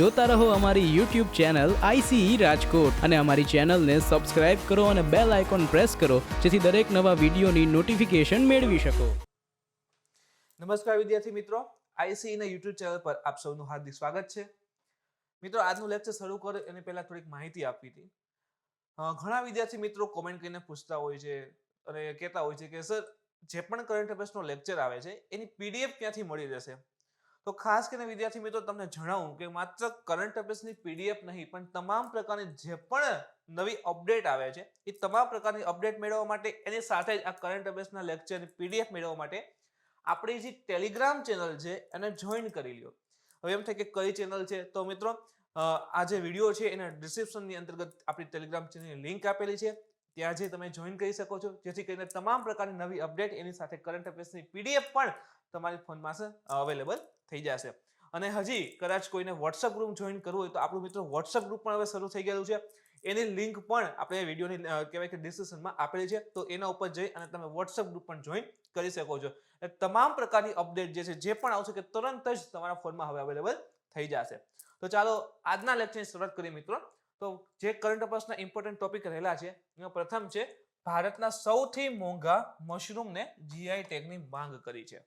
જોતા રહો અમારી YouTube ચેનલ ICE રાજકોટ અને અમારી ચેનલને સબસ્ક્રાઇબ કરો અને બેલ આઇકોન પ્રેસ કરો જેથી દરેક નવા વિડીયોની નોટિફિકેશન મેળવી શકો. નમસ્કાર વિદ્યાર્થી મિત્રો, ICE ના YouTube ચેનલ પર આપ સૌનું હાર્દિક સ્વાગત છે. મિત્રો, આજનું લેક્ચર શરૂ કરે એની પહેલા થોડીક માહિતી આપવી હતી. ઘણા વિદ્યાર્થી મિત્રો કોમેન્ટ કરીને પૂછતા હોય છે અને કહેતા હોય છે કે સર, જે પણ કરંટ અફેર્સનો લેક્ચર આવે છે એની PDF ક્યાંથી મળી રહેશે? તો ખાસ કરીને વિદ્યાર્થી મિત્રો તમને જણાવું કે માત્ર કરંટ અફેર્સની PDF નહીં, પણ તમામ પ્રકારની જે પણ નવી અપડેટ આવે છે એ તમામ પ્રકારની અપડેટ મેળવવા માટે એની સાથે જ આ કરંટ અફેર્સના લેક્ચરની PDF મેળવવા માટે આપણી જે ટેલિગ્રામ ચેનલ છે એને જોઈન કરી લ્યો. હવે એમ થાય કે કઈ ચેનલ છે? તો મિત્રો, આ જે વિડીયો છે એના ડિસ્ક્રિપ્શનની અંતર્ગત આપણી ટેલિગ્રામ ચેનલની લિંક આપેલી છે, ત્યાં જે તમે જોઈન કરી શકો છો, જેથી કરીને તમામ પ્રકારની નવી અપડેટ એની સાથે કરંટ અફેર્સની PDF પણ તમારી ફોનમાં અવેલેબલ થઈ જશે. અને હજી કદાચ કોઈને WhatsApp ગ્રુપ જોઈન કરવું હોય તો આપણું મિત્રો WhatsApp ગ્રુપ પણ હવે શરૂ થઈ ગયેલું છે. એની લિંક પણ આપણે વિડીયોની કહેવાય કે ડિસ્ક્રિપ્શનમાં આપેલી છે, તો એના ઉપર જઈ અને તમે WhatsApp ગ્રુપ પણ જોઈન કરી શકો છો. તમામ પ્રકારની અપડેટ જે છે જે પણ આવશે કે તરત જ તમારા ફોનમાં હવે અવેલેબલ થઈ જશે. તો ચાલો આજના લેક્ચરની શરૂઆત કરીએ મિત્રો. તો જે કરંટ અફેર્સના ઇમ્પોર્ટન્ટ ટોપિક રહેલા છે એમાં પ્રથમ છે ભારતના સૌથી મોંઘા મશરૂમને GI ટેગની માંગ કરી છે.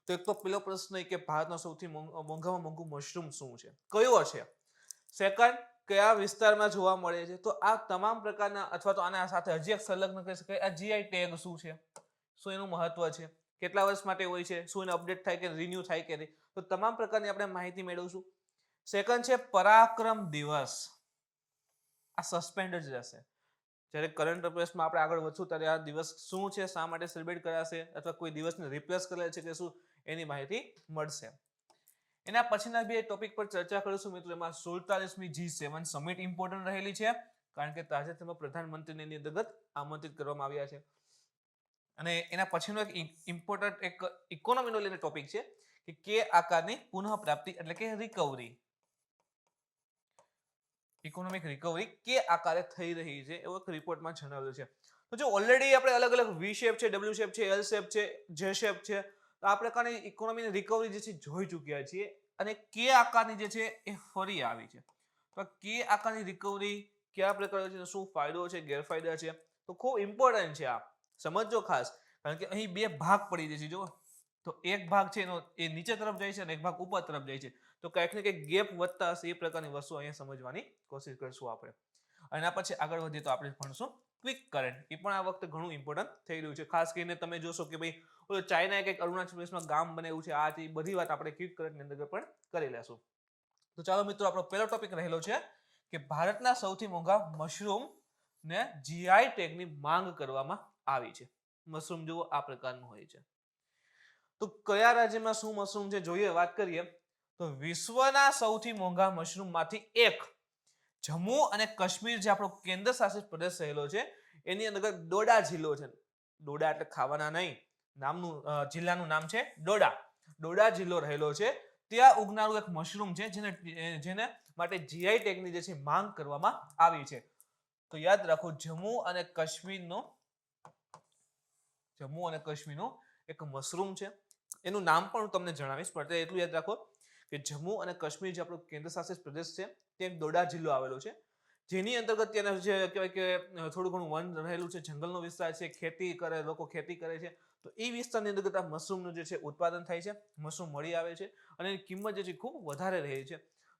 તો એક તો પેલો પ્રશ્ન કે ભારતનો સૌથી મોંઘામાં મોંઘું મશરૂમ શું છે, કયો છે? સેકન્ડ, કયા વિસ્તારમાં જોવા મળે છે? તો આ તમામ પ્રકારના અથવા તો આના સાથે હજી એક સંલગ્ન કરી શકાય, આ GI ટેગ શું છે, શું એનું મહત્વ છે, કેટલા વર્ષ માટે હોય છે, શું એને અપડેટ થાય કે રિન્યુ થાય કે નહીં, તો તમામ પ્રકારની આપણે માહિતી મેળવશું. સેકન્ડ છે પરાક્રમ દિવસ, આ સસ્પેન્ડ જ રહેશે. જ્યારે કરંટ અફેર્સમાં આપણે આગળ વધશું ત્યારે આ દિવસ શું છે, શા માટે સેલિબ્રેટ કરાશે, અથવા કોઈ દિવસને રિપ્લેસ કરેલ છે કે શું, એની માહિતી મળશે. એના પછીના બે ટોપિક પર ચર્ચા કરીશું મિત્રો. એમાં 47મી G7 સમિટ ઇમ્પોર્ટન્ટ રહેલી છે, કારણ કે તાજેતરમાં પ્રધાનમંત્રીને એની અંતર્ગત આમંત્રિત કરવામાં આવ્યા છે. અને એના પછીનો એક ઇમ્પોર્ટન્ટ એક ઇકોનોમીનો લઈને ટોપિક છે કે કે આકારની પુનઃપ્રાપ્તિ એટલે કે રિકવરી, ઇકોનોમિક રિકવરી કે આકારે થઈ રહી છે એવો એક રિપોર્ટમાં જણાવ્યું છે. તો જો ઓલરેડી આપણે અલગ અલગ V શેપ છે, W શેપ છે, L શેપ છે, J શેપ છે, તો આ પ્રકારની ઇકોનોમીની રિકવરી જે છે જોઈ ચૂક્યા છીએ, અને કે આકારની જે છે એ ફરી આવી છે. તો કે આકારની રિકવરી કયા પ્રકારે છે, શું ફાયદો છે, ગેરફાયદા છે, તો ખૂબ ઇમ્પોર્ટન્ટ છે. આ સમજો ખાસ, કારણ કે અહીં બે ભાગ પડી જાય છે. જો તો એક ભાગ છે એનો એ નીચે તરફ જાય છે અને એક ભાગ ઉપર તરફ જાય છે, તો કંઈક ને કંઈક ગેપ વધતા હશે, એ પ્રકારની વસ્તુ અહીંયા સમજવાની કોશિશ કરીશું આપણે. અને પછી આગળ વધીએ તો આપણે ભણશું ક્વિક કરંટ. એ પણ આ વખતે ઘણું ઇમ્પોર્ટન્ટ થઈ રહ્યું છે. ખાસ કરીને તમે જોશો કે ભાઈ ચાઇના એક અરુણાચલ પ્રદેશમાં ગામ બનાવ્યું છે, આ બધી વાત આપણે ક્વિક કરંટની અંદર પણ કરી લેશું. તો ચાલો મિત્રો, આપણો પહેલો ટોપિક રહેલો છે કે ભારતના સૌથી મોંઘા મશરૂમ ને GI ટેગની માંગ કરવામાં આવી છે. મશરૂમ જુઓ આ પ્રકારનું હોય છે. તો કયા રાજ્યમાં શું મશરૂમ છે જોઈએ, વાત કરીએ તો વિશ્વના સૌથી મોંઘા મશરૂમમાંથી એક જમ્મુ અને કાશ્મીર, જે આપણો કેન્દ્ર શાસિત પ્રદેશ રહેલો છે, એની અંદર ડોડા જિલ્લો છે. ડોડા એટલે ખાવાના નહીં, જિલ્લાનું નામ છે ડોડા. ડોડા જિલ્લો રહેલો છે, ત્યાં ઉગનારું એક મશરૂમ છે જેને માટે GI ટેગની જે છે માંગ કરવામાં આવી છે. તો યાદ રાખો, જમ્મુ અને કાશ્મીરનું એક મશરૂમ છે. એનું નામ પણ હું તમને જણાવીશ, પણ એટલું યાદ રાખો કે જમ્મુ અને કાશ્મીર જે આપણો કેન્દ્ર શાસિત પ્રદેશ છે ત્યાં ડોડા જિલ્લો આવેલો છે, જેની અંતર્ગત ત્યાંના જે કહેવાય કે થોડું ઘણું વન રહેલું છે, જંગલનો વિસ્તાર છે, લોકો ખેતી કરે છે. તો એ વિસ્તારની અંતર્ગત આ મશરૂમનું જે છે ઉત્પાદન થાય છે, મશરૂમ મળી આવે છે, અને એની કિંમત જે છે ખૂબ વધારે રહે છે.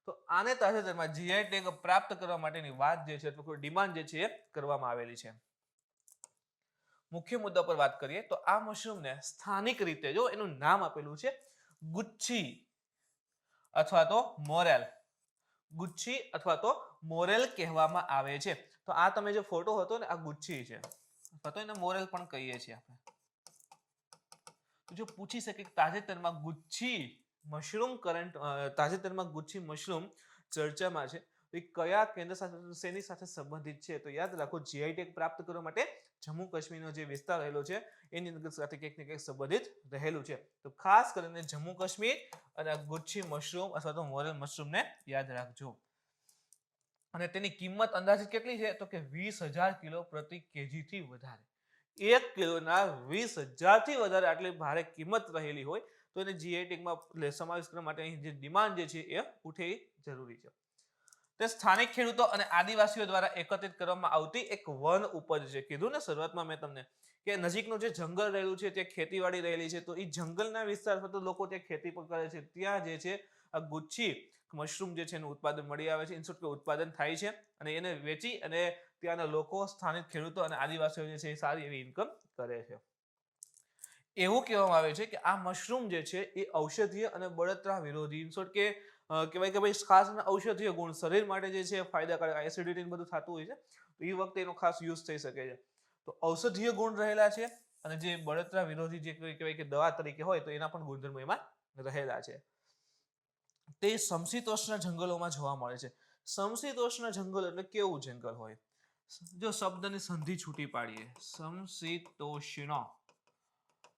તો આને તાજેતરમાં GI ટેગ પ્રાપ્ત કરવા માટેની વાત જે છે, તો ડિમાન્ડ જે છે એ કરવામાં આવેલી છે. મુખ્ય મુદ્દા પર વાત કરીએ તો આ મશરૂમને સ્થાનિક રીતે જો એનું નામ આપેલું છે ગુચ્છી અથવા તો મોરેલ. ગુચ્છી અથવા તો મોરેલ કહેવામાં આવે છે. તો આ તમે જે ફોટો હતો ને, આ ગુચ્છી છે, અથવા તો એને મોરેલ પણ કહીએ છીએ આપણે. જો પૂછી શકે કે તાજેતરમાં ગુચ્છી મશરૂમ ચર્ચામાં છે, તો કયા કેન્દ્ર શાસિત સાથે સંબંધિત છે? તો યાદ રાખો, GI ટેગ પ્રાપ્ત કરવા માટે જમ્મુ કાશ્મીરનો જે વિસ્તાર રહેલો છે એની અંદર સાથે કંઈક ને કંઈક સંબંધિત રહેલું છે. તો ખાસ કરીને જમ્મુ કાશ્મીર અને ગુચ્છી મશરૂમ અથવા તો મોરેલ મશરૂમને યાદ રાખજો. અને તેની કિંમત અંદાજિત કેટલી છે? તો કે 20,000 કિલો પ્રતિ કેજી થી વધારે. 1 કિલોના 20,000 થી વધારે આટલી ભારે કિંમત રહેલી હોય તો એને જીઆઈ ટેગમાં સમાવેશ કરવા માટે અહીં જે ડિમાન્ડ જે છે એ ઉઠે જરૂરી છે. તે સ્થાનિક ખેડૂતો અને આદિવાસીઓ દ્વારા એકત્રિત કરવામાં આવતી એક વન ઉપજ છે. કીધું ને શરૂઆતમાં મેં તમને કે નજીકનું જે જંગલ રહેલું છે ત્યાં ખેતીવાડી રહેલી છે, તો એ જંગલના વિસ્તાર પર તો લોકો ત્યાં ખેતી પણ કરે છે. ત્યાં જે છે આ ગુચ્છી મશરૂમ જે છે એનું ઉત્પાદન મળી આવે છે, ઇનશોર્ટ કે ઉત્પાદન થાય છે અને એને વેચી અને ત્યાંના લોકો, સ્થાનિક ખેડૂતો અને આદિવાસીઓ જે છે એ સારી એવી ઇન્કમ કરે છે. એવું કહેવામાં આવે છે કે આ મશરૂમ જે છે એ ઔષધીય અને બળતરા વિરોધી, ઇનશોર્ટ કે કહેવાય કે ભાઈ ખાસ ઔષધીય ગુણ શરીર માટે જે છે ફાયદાકારક, એસિડિટી બધું થતું હોય છે તો એ વખતે એનો ખાસ યુઝ થઈ શકે છે. તો ઔષધીય ગુણ રહેલા છે અને જે બળતરા વિરોધી જે કહેવાય કે દવા તરીકે હોય તો એના પણ ગુણધર્મો એમાં રહેલા છે. તે સમશીતોષ્ણ જંગલોમાં જોવા મળે છે. સમશીતોષ્ણ જંગલ એટલે કેવું જંગલ હોય? જો શબ્દની સંધિ છૂટી પાડીએ, સમશીતોષ્ણ,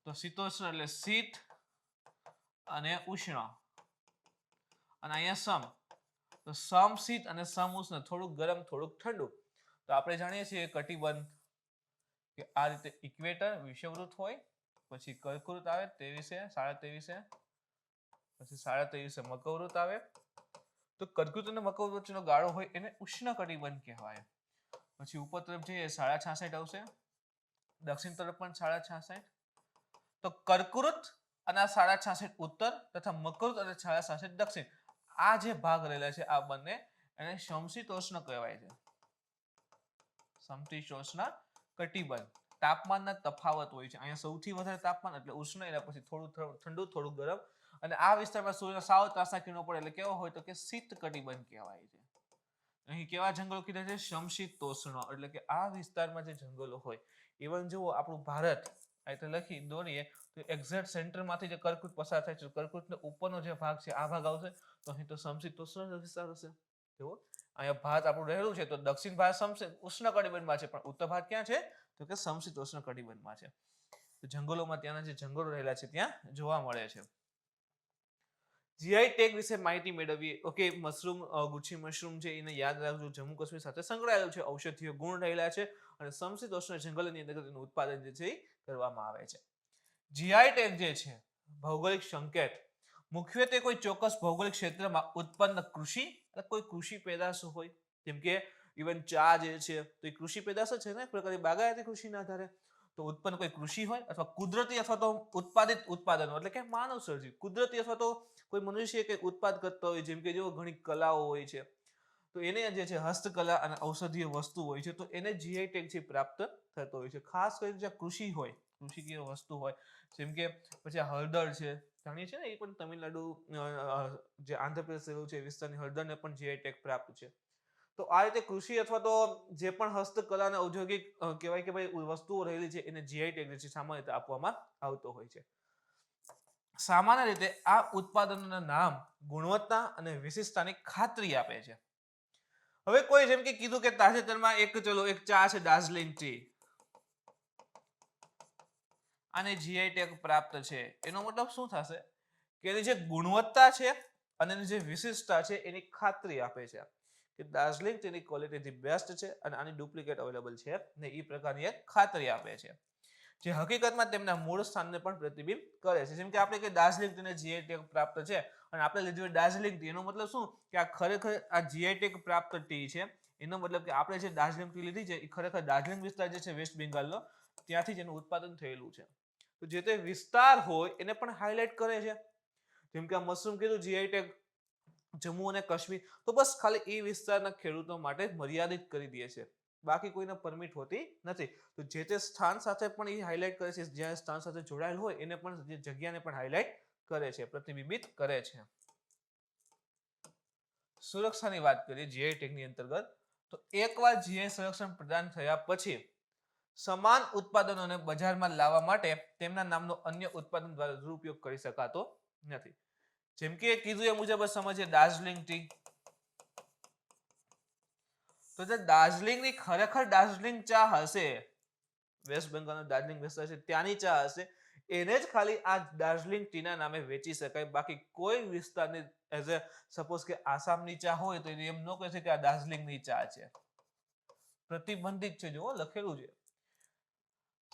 તો શીતોષ્ણ એટલે શીત અને ઉષ્ણ, અને અહીંયા સમ, તો સમશીત અને સમઉષ્ણ, થોડુંક ગરમ થોડુંક ઠંડુ. તો આપણે જાણીએ છીએ કટિબંધ કે આ રીતે ઇક્વેટર વિષુવવૃત્ત હોય, પછી કર્કવૃત્ત આવે 23 23.5, પછી 23.5 મકરવૃત્ત આવે. તો કર્કવૃત્ત અને મકરવૃત્ત વચ્ચેનો ગાળો હોય એને ઉષ્ણ કટિબંધ કહેવાય. પછી ઉપર તરફ જઈએ 66.5 આવશે, દક્ષિણ તરફ પણ 66.5. તો કર્કવૃત્ત અને 66.5 ઉત્તર તથા મકરવૃત્ત અને 66.5 દક્ષિણ, આ જે ભાગ રહેલા છે આ બંને એને સમશીતોષ્ણ કહેવાય છે. સમશીતોષ્ણ કટિબંધ. તાપમાનના તફાવત હોય છે. અહીંયા સૌથી વધારે તાપમાન એટલે ઉષ્ણ, એના પછી થોડું ઠંડુ થોડું ગરમ, અને આ વિસ્તારમાં સૂર્યના સાવ ત્રાસા કિરણો પડે એટલે કેવો હોય તો કે શીત કટિબંધ કહેવાય છે. અહીં કેવા જંગલો કીધા છે? સમશીતોષ્ણ, એટલે કે આ વિસ્તારમાં જે જંગલો હોય, ઇવન જુઓ આપણું ભારત આ રીતે લખી દોરીએ તો એક્ઝેક્ટ સેન્ટરમાંથી જે કર્કવૃત્ત પસાર થાય છે, કર્કવૃત્તનો ઉપરનો જે ભાગ છે આ ભાગ આવશે, તો અહીં તો સમશીતોષ્ણ વિસ્તાર હશે. જુઓ અહીંયા ભારત આપણું રહેલું છે તો દક્ષિણ ભારત ઉષ્ણ કટિબંધમાં છે, પણ ઉત્તર ભારત ક્યાં છે તો કે સમશીતોષ્ણ કટિબંધમાં છે. તો જંગલોમાં ત્યાંના જે જંગલો રહેલા છે ત્યાં જોવા મળે છે. જીઆઈ ટેગ વિશે માહિતી મેળવીએ. ઓકે, મશરૂમ, ગુચ્છી મશરૂમ છે એને યાદ રાખજો, જમ્મુ કાશ્મીર સાથે સંકળાયેલું છે, ઔષધીય ગુણ રહેલા છે અને સમશીતોષ્ણ જંગલની અંદર તેનું ઉત્પાદન જે છે એ કરવામાં આવે છે. જીઆઈ ટેગ જે છે ભૌગોલિક સંકેત, મુખ્યત્વે કોઈ ચોક્કસ ભૌગોલિક ક્ષેત્રમાં ઉત્પન્ન કૃષિ એટલે કોઈ કૃષિ પેદાશ હોય, જેમ કે ઇવન ચા જે છે તો એ કૃષિ પેદાશ છે ને, એક પ્રકારની બાગાયતી કૃષિના આધારે. તો ઉત્પન્ન કોઈ કૃષિ હોય અથવા કુદરતી અથવા તો ઉત્પાદિત ઉત્પાદનો એટલે કે માનવ સર્જિત, કુદરતી અથવા તો કોઈ મનુષ્ય કે ઉત્પાદ કરતો હોય, જેમ કે જો ઘણી કલાઓ હોય છે તો એને જે છે હસ્તકલા અને ઔષધીય વસ્તુ હોય છે તો એને જીઆઈ ટેગ છે પ્રાપ્ત થતો હોય છે. ખાસ કરીને જે કૃષિ હોય, કૃષિકીય વસ્તુ હોય, જેમ કે પછી હળદર છે, જાણીએ છીએ ને, એ પણ તમિલનાડુ જે આંધ્રપ્રદેશ રહેલું છે વિસ્તારની હળદરને પણ જીઆઈ ટેગ પ્રાપ્ત છે. તો આ રીતે કૃષિ અથવા તો જે પણ હસ્તકલા અને ઔદ્યોગિક કહેવાય કે ભાઈ વસ્તુઓ રહેલી છે એને જીઆઈ ટેગ જે છે સામાન્ય રીતે આપવામાં આવતો હોય છે. સામાન્ય રીતે આ ઉત્પાદનોના નામ ગુણવત્તા અને વિશિષ્ટતાની ખાતરી આપે છે. હવે કોઈ જેમ કે કીધું કે તાજેતરમાં એક ચા છે દાર્જિલિંગ ટી, આને જીઆઈ ટેગ પ્રાપ્ત છે. એનો મતલબ શું થશે કે એની જે ગુણવત્તા છે અને એની જે વિશિષ્ટતા છે એની ખાતરી આપે છે કે દાર્જિલિંગ ટીની ક્વોલિટી ધી બેસ્ટ છે અને આની ડુપ્લિકેટ અવેલેબલ છે ને, એ પ્રકારની એક ખાતરી આપે છે, જે હકીકતમાં તેમના મૂળ સ્થાનને પણ પ્રતિબિંબ કરે છે. જેમ કે આપણે કે દાર્જિલિંગ ટીને જીઆઈ ટેગ પ્રાપ્ત છે અને આપણે લીધું દાર્જિલિંગ ટી, એનો મતલબ શું કે આ ખરેખર આ જીઆઈ ટેગ પ્રાપ્ત ટી છે. એનો મતલબ કે આપણે જે દાર્જિલિંગ ટી લીધી છે એ ખરેખર દાર્જિલિંગ વિસ્તાર જે છે વેસ્ટ બેંગાલનો, ત્યાંથી જ એનું ઉત્પાદન થયેલું છે. તો જે તે વિસ્તાર હોય એને પણ હાઇલાઇટ કરે છે. જેમ કે આ મશરૂમ કીધું જીઆઈ ટેગ જમ્મુ અને કાશ્મીર, તો બસ ખાલી એ વિસ્તારના ખેડૂતો માટે મર્યાદિત કરી દે છે, બાકી કોઈને પરમિટ હોતી નથી. તો જે તે સ્થાન સાથે પણ એ હાઇલાઇટ કરે છે, જ્યાં સ્થાન સાથે જોડાયેલ હોય એને પણ, જે જગ્યાને પણ હાઇલાઇટ કરે છે, પ્રતિબિંબિત કરે છે. સુરક્ષાની વાત કરીએ જીઆઈ ટેગની અંતર્ગત, તો એકવાર જીઆઈ સંરક્ષણ પ્રદાન થયા પછી સમાન ઉત્પાદનોને બજારમાં લાવવા માટે તેમના નામનો અન્ય ઉત્પાદન દ્વારા દુરુપયોગ કરી શકાતો નથી. જેમ કે કીધું એ મુજબ સમજીએ દાર્જિલિંગ ટી, તો જે દાર્જિલિંગની ખરેખર દાર્જિલિંગ ચા હશે, વેસ્ટ બેંગાલનો દાર્જિલિંગ વિસ્તાર છે ત્યાંની ચા હશે, એને જ ખાલી આ દાર્જિલિંગ ટીના નામે વેચી શકાય. બાકી કોઈ વિસ્તારની એઝ એ સપોઝ કે આસામની ચા હોય તો એમ ન કહે છે કે આ દાર્જિલિંગની ચા છે, પ્રતિબંધિત છે. જો લખેલું છે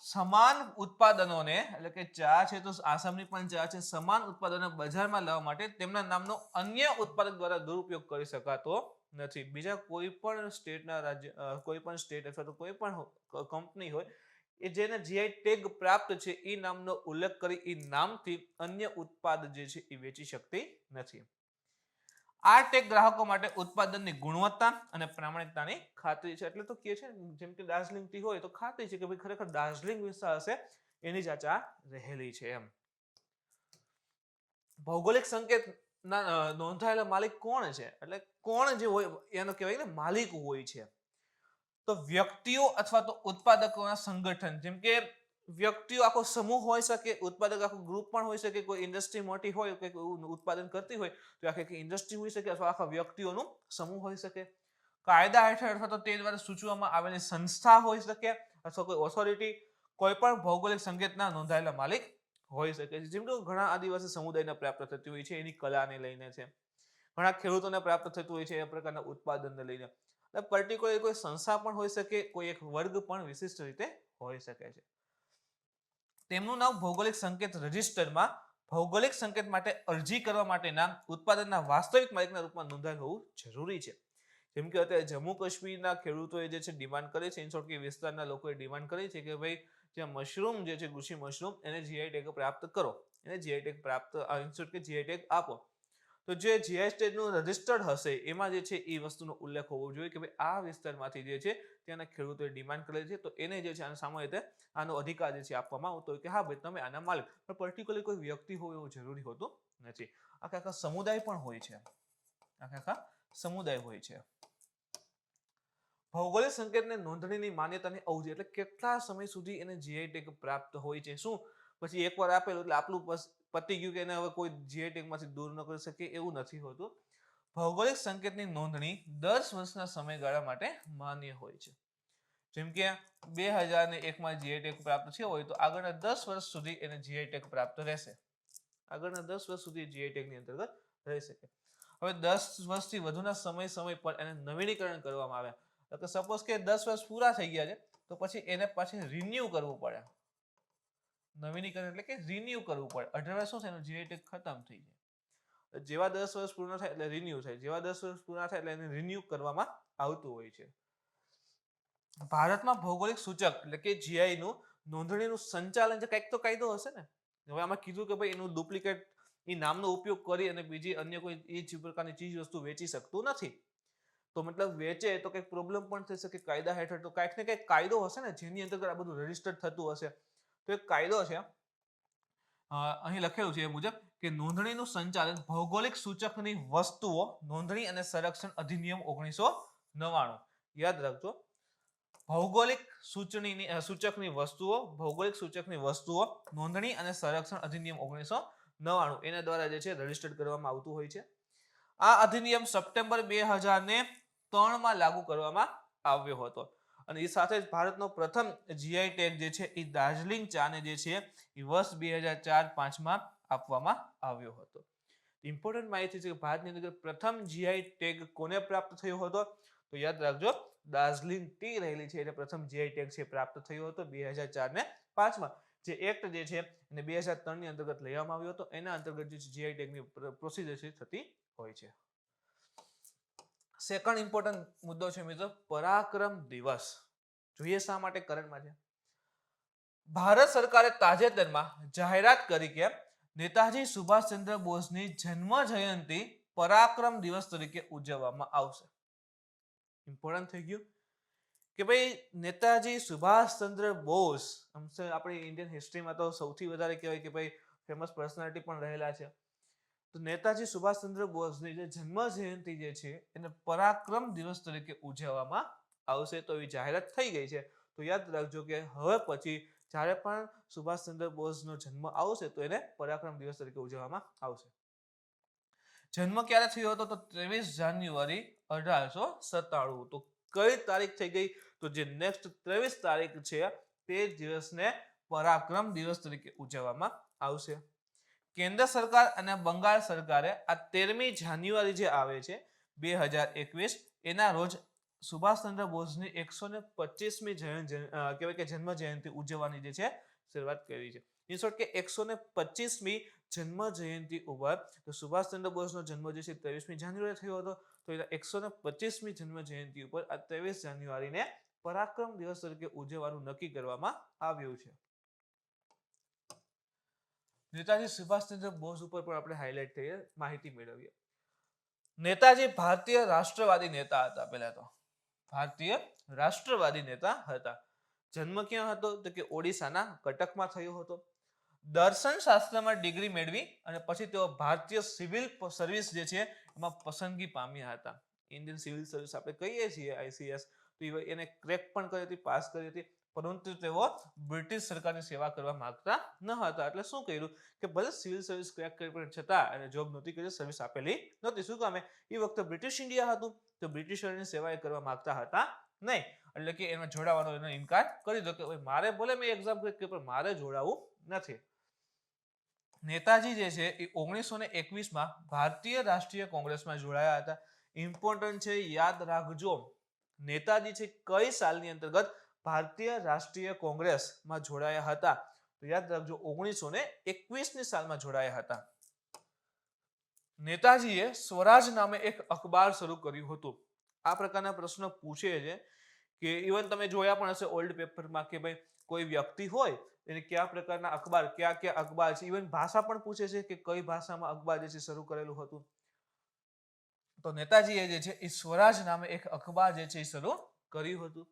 સમાન ઉત્પાદનોને એટલે કે ચા છે તો આસામની પણ ચા છે, સમાન ઉત્પાદનો બજારમાં લાવવા માટે તેમના નામનો અન્ય ઉત્પાદક દ્વારા દુરુપયોગ કરી શકાતો નથી. બીજા કોઈ પણ સ્ટેટના રાજ્ય કોઈ પણ સ્ટેટ અથવા તો કોઈ પણ કંપની હોય એ જેને જીઆઈ ટેગ પ્રાપ્ત છે એ નામનો ઉલ્લેખ કરી એ નામથી અન્ય ઉત્પાદ જે છે એ વેચી શકતી નથી. આ ટેગ ગ્રાહકો માટે ઉત્પાદનની ગુણવત્તા અને પ્રામાણિકતાની ખાતરી છે. એટલે તો કહે છે જેમ કે દાર્જિલિંગ ટી હોય તો ખાતરી છે કે ભાઈ ખરેખર દાર્જિલિંગ વિસ્તાર હશે એની જ આ ચા રહેલી છે એમ. ભૌગોલિક સંકેત ના નોંધાયેલા માલિક કોણ છે? એટલે કોણ જે હોય એનો કહેવાય ને માલિક હોય છે. તો વ્યક્તિઓ અથવા તો ઉત્પાદકોના સંગઠન, જેમ કે વ્યક્તિઓ આખો સમૂહ હોઈ શકે, ઉત્પાદક આખું ગ્રુપ પણ હોઈ શકે, કોઈ ઇન્ડસ્ટ્રી મોટી હોય કે ઉત્પાદન કરતી હોય તો આખી ઇન્ડસ્ટ્રી હોઈ શકે અથવા આખા વ્યક્તિઓનું સમૂહ હોઈ શકે. કાયદા હેઠળ અથવા તો તે દ્વારા સૂચવવામાં આવેલી સંસ્થા હોઈ શકે અથવા કોઈ ઓથોરિટી કોઈ પણ ભૌગોલિક સંકેતના નોંધાયેલા માલિક હોઈ શકે છે. જેમ કે ઘણા આદિવાસી સમુદાયને પ્રાપ્ત થતી હોય છે એની કલાને લઈને છે, ઘણા ખેડૂતોને પ્રાપ્ત થતું હોય છે એ પ્રકારના ઉત્પાદનને લઈને. પર્ટિક્યુલર કોઈ સંસ્થા પણ હોઈ શકે, કોઈ એક વર્ગ પણ વિશિષ્ટ રીતે હોઈ શકે છે. તેમનું નામ ભૌગોલિક સંકેત રજિસ્ટરમાં ભૌગોલિક સંકેત માટે અરજી કરવા માટેના ઉત્પાદનના વાસ્તવિક માલિકના રૂપમાં નોંધાયેલ હોવું જરૂરી છે. જેમ કે અત્યારે જમ્મુ કાશ્મીરના ખેડૂતોએ જે છે ડિમાન્ડ કરે છે, ઇનશોર્ટ કે વિસ્તારના લોકોએ ડિમાન્ડ કરી છે કે ભાઈ જે મશરૂમ જે છે કૃષિ મશરૂમ એને જીઆઈ ટેગ પ્રાપ્ત કરો, એને જીઆઈ ટેગ પ્રાપ્ત ઇનશોર્ટ કે જીઆઈ ટેગ આપો. તો જે જીઆઈ ટેગનું રજિસ્ટર્ડ હશે એમાં જે છે એ વસ્તુનો ઉલ્લેખ હોવો જોઈએ કે ભાઈ આ વિસ્તારમાંથી જે છે ત્યાંના ખેડૂતોએ ડિમાન્ડ કરેલી છે તો એને જે છે આને સામાન્ય રીતે આનો અધિકાર જે છે આપવામાં આવતો હોય કે હા ભાઈ તમે આના માલિક. પણ પર્ટિક્યુલર કોઈ વ્યક્તિ હોય એવું જરૂરી હોતું નથી. આખા સમુદાય પણ હોય છે, આખા સમુદાય હોય છે. ભૌગોલિક સંકેતને નોંધણીની માન્યતાની અવધિ એટલે કેટલા સમય સુધી એને જીઆઈ ટેગ પ્રાપ્ત હોય છે. શું પછી એકવાર આપેલું એટલે આપણું પતી ગયું કે એને હવે કોઈ જીઆઈ ટેગમાંથી દૂર ન કરી શકે એવું નથી હોતું. ભૌગોલિક સંકેતની નોંધણી 10 વર્ષના સમયગાળા માટે માન્ય હોય છે. જેમ કે 2001માં જીઆઈ ટેગ પ્રાપ્ત થયો હોય તો આગળના 10 વર્ષ સુધી એને જીઆઈ ટેગ પ્રાપ્ત રહેશે. આગળના 10 વર્ષ સુધી જીઆઈ ટેગની અંતર્ગત રહી શકે. હવે 10 વર્ષથી વધુના સમય પર એને નવીનીકરણ કરવામાં આવે. તો સપોઝ કે 10 વર્ષ પૂરા થઈ ગયા છે તો પછી એને પાછી રિન્યુ કરવું પડે. નવીનીકરણ એટલે કે રિન્યુ કરવું પડે. 18 વર્ષ શું થાય એનો જીઆઈ ટેગ ખતમ થઈ જાય. જેવા 10 વર્ષ પૂર્ણ થાય એટલે રિન્યુ થાય, જેવા 10 વર્ષ પૂરા થાય એટલે એને રિન્યુ કરવામાં આવતું હોય છે. ભારતમાં ભૌગોલિક સૂચક એટલે કે જીઆઈ નું નોંધણીનું સંચાલન જે કંઈક તો કાયદો હશે ને. હવે આમાં કીધું કે ભાઈ એનું ડુપ્લિકેટ એ નામનો ઉપયોગ કરી અને બીજી અન્ય કોઈ એ જ પ્રકારની ચીજ વસ્તુ વેચી શકતું નથી. તો મતલબ વેચે તો કંઈક પ્રોબ્લેમ પણ થઈ શકે કાયદા હેઠળ. તો કંઈક ને કંઈક કાયદો હશે ને જેની અંતર્ગત આ બધું રજીસ્ટર્ડ થતું હશે. તો એક કાયદો છે અહીં લખેલું છે એ મુજબ કે નોંધણીનું સંચાલન ભૌગોલિક સૂચકની વસ્તુઓ નોંધણી અને સંરક્ષણ અધિનિયમ 1999. યાદ રાખજો, ભૌગોલિક સૂચકની વસ્તુઓ ભૌગોલિક સૂચકની વસ્તુઓ નોંધણી અને સંરક્ષણ અધિનિયમ 1999 એના દ્વારા જે છે રજીસ્ટર્ડ કરવામાં આવતું હોય છે. આ અધિનિયમ સપ્ટેમ્બર 2003માં લાગુ કરવામાં આવ્યો હતો અને એ સાથે જ ભારતનો પ્રથમ જીઆઈ ટેગ જે છે એ દાર્જિલિંગ ચાને જે છે એ વર્ષ 2004-05માં આપવામાં આવ્યો હતો. ઇમ્પોર્ટન્ટ માહિતી છે કે ભારતની અંદર પ્રથમ જીઆઈ ટેગ કોને પ્રાપ્ત થયો હતો? તો યાદ રાખજો, દાર્જિલિંગ ટી રહેલી છે એને પ્રથમ જીઆઈ ટેગ છે પ્રાપ્ત થયો હતો 2004-05માં. જે એક્ટ જે છે એને 2003ની અંતર્ગત લેવામાં આવ્યો હતો. એના અંતર્ગત જે જીઆઈ ટેગની પ્રોસિજર છે થતી હોય છે. સેકન્ડ ઇમ્પોર્ટન્ટ મુદ્દો છે મિત્રો પરાક્રમ દિવસ. જોઈએ શા માટે કરંટમાં છે. ભારત સરકારે તાજેતરમાં જાહેરાત કરી કે નેતાજી સુભાષચંદ્ર બોઝની જન્મ જયંતિ પરાક્રમ દિવસ તરીકે ઉજવવામાં આવશે. ઇમ્પોર્ટન્ટ થઈ ગયું કે ભાઈ નેતાજી સુભાષચંદ્ર બોઝ આપણી ઇન્ડિયન હિસ્ટ્રીમાં તો સૌથી વધારે કહેવાય કે ભાઈ ફેમસ પર્સનાલિટી પણ રહેલા છે. તો નેતાજી સુભાષચંદ્ર બોઝની જે જન્મ જયંતિ જે છે એને પરાક્રમ દિવસ તરીકે ઉજવવામાં આવશે. તો એવી જાહેરાત થઈ ગઈ છે. તો યાદ રાખજો કે હવે પછી જ્યારે પણ સુભાષચંદ્ર બોઝનો જન્મ આવશે તો એને પરાક્રમ દિવસ તરીકે ઉજવવામાં આવશે. જન્મ ક્યારે થયો હતો? તો 23 જાન્યુઆરી 1897. તો કઈ તારીખ થઈ ગઈ? તો જે નેક્સ્ટ 23 તારીખ છે તે દિવસને પરાક્રમ દિવસ તરીકે ઉજવવામાં આવશે. કેન્દ્ર સરકાર અને બંગાળ સરકારે આ 13મી જાન્યુઆરી જે આવે છે 2021 એના રોજ સુભાષચંદ્ર બોઝની 125મી કહેવાય કે જન્મ જયંતિ ઉજવવાની જે છે શરૂઆત કરી છે. ઇન શોર્ટ કે 125મી જન્મ જયંતિ ઉપર તો સુભાષચંદ્ર બોઝનો જન્મ જે છે 23મી જાન્યુઆરી થયો હતો. તો એના 125મી જન્મ જયંતિ ઉપર આ 23 જાન્યુઆરીને પરાક્રમ દિવસ તરીકે ઉજવવાનું નક્કી કરવામાં આવ્યું છે. નેતાજી સુભાષચંદ્ર બોઝ ઉપર પણ આપણે હાઇલાઇટ થઈએ, માહિતી મેળવીએ. નેતાજી ભારતીય રાષ્ટ્રવાદી નેતા હતા. પહેલા તો ભારતીય રાષ્ટ્રવાદી નેતા હતા. જન્મ ક્યાં હતો? તો કે ઓડિશાના કટકમાં થયો હતો. દર્શન શાસ્ત્રમાં ડિગ્રી મેળવી અને પછી તેઓ ભારતીય સિવિલ સર્વિસ જે છે એમાં પસંદગી પામ્યા હતા. ઇન્ડિયન સિવિલ સર્વિસ આપણે કહીએ છીએ ICS, તો એને ક્રેક પણ કરી હતી, પાસ કરી હતી, પરંતુ તેઓ બ્રિટિશ સરકારની સેવા કરવા માંગતા ન હતા. એટલે શું કર્યું કે ભલે સિવિલ સર્વિસ ક્રેક કરી પણ છતાં અને જોબ નહોતી કરી, સર્વિસ આપેલી નહોતી. શું કામે? એ વખતે બ્રિટિશ ઇન્ડિયા હતું, તો બ્રિટિશરોની સેવા એ કરવા માંગતા હતા નહીં. એટલે કે એમાં જોડાવાનો એનો ઇનકાર કરી દો કે મારે ભલે મેં એક્ઝામ ક્રેક કરી પણ મારે જોડાવું નથી. નેતાજી જે છે એ 1921માં ભારતીય રાષ્ટ્રીય કોંગ્રેસમાં જોડાયા હતા. ઇમ્પોર્ટન્ટ છે, યાદ રાખજો. નેતાજી છે કઈ સાલની અંતર્ગત ભારતીય રાષ્ટ્રીય કોંગ્રેસમાં જોડાયા હતા? તો યાદ રાખજો 1921ની સાલમાં જોડાયા હતા. નેતાજીએ સ્વરાજ નામે એક અખબાર શરૂ કર્યું હતું. આ પ્રકારના પ્રશ્નો પૂછે છે કે ઇવન તમે જોયા પણ હશે ઓલ્ડ પેપરમાં કે ભાઈ કોઈ વ્યક્તિ હોય એને કયા પ્રકારના અખબાર, કયા અખબાર છે, ઇવન ભાષા પણ પૂછે છે કે કઈ ભાષામાં અખબાર જે છે શરૂ કરેલું હતું. તો નેતાજીએ જે છે એ સ્વરાજ નામે એક અખબાર જે છે એ શરૂ કર્યું હતું.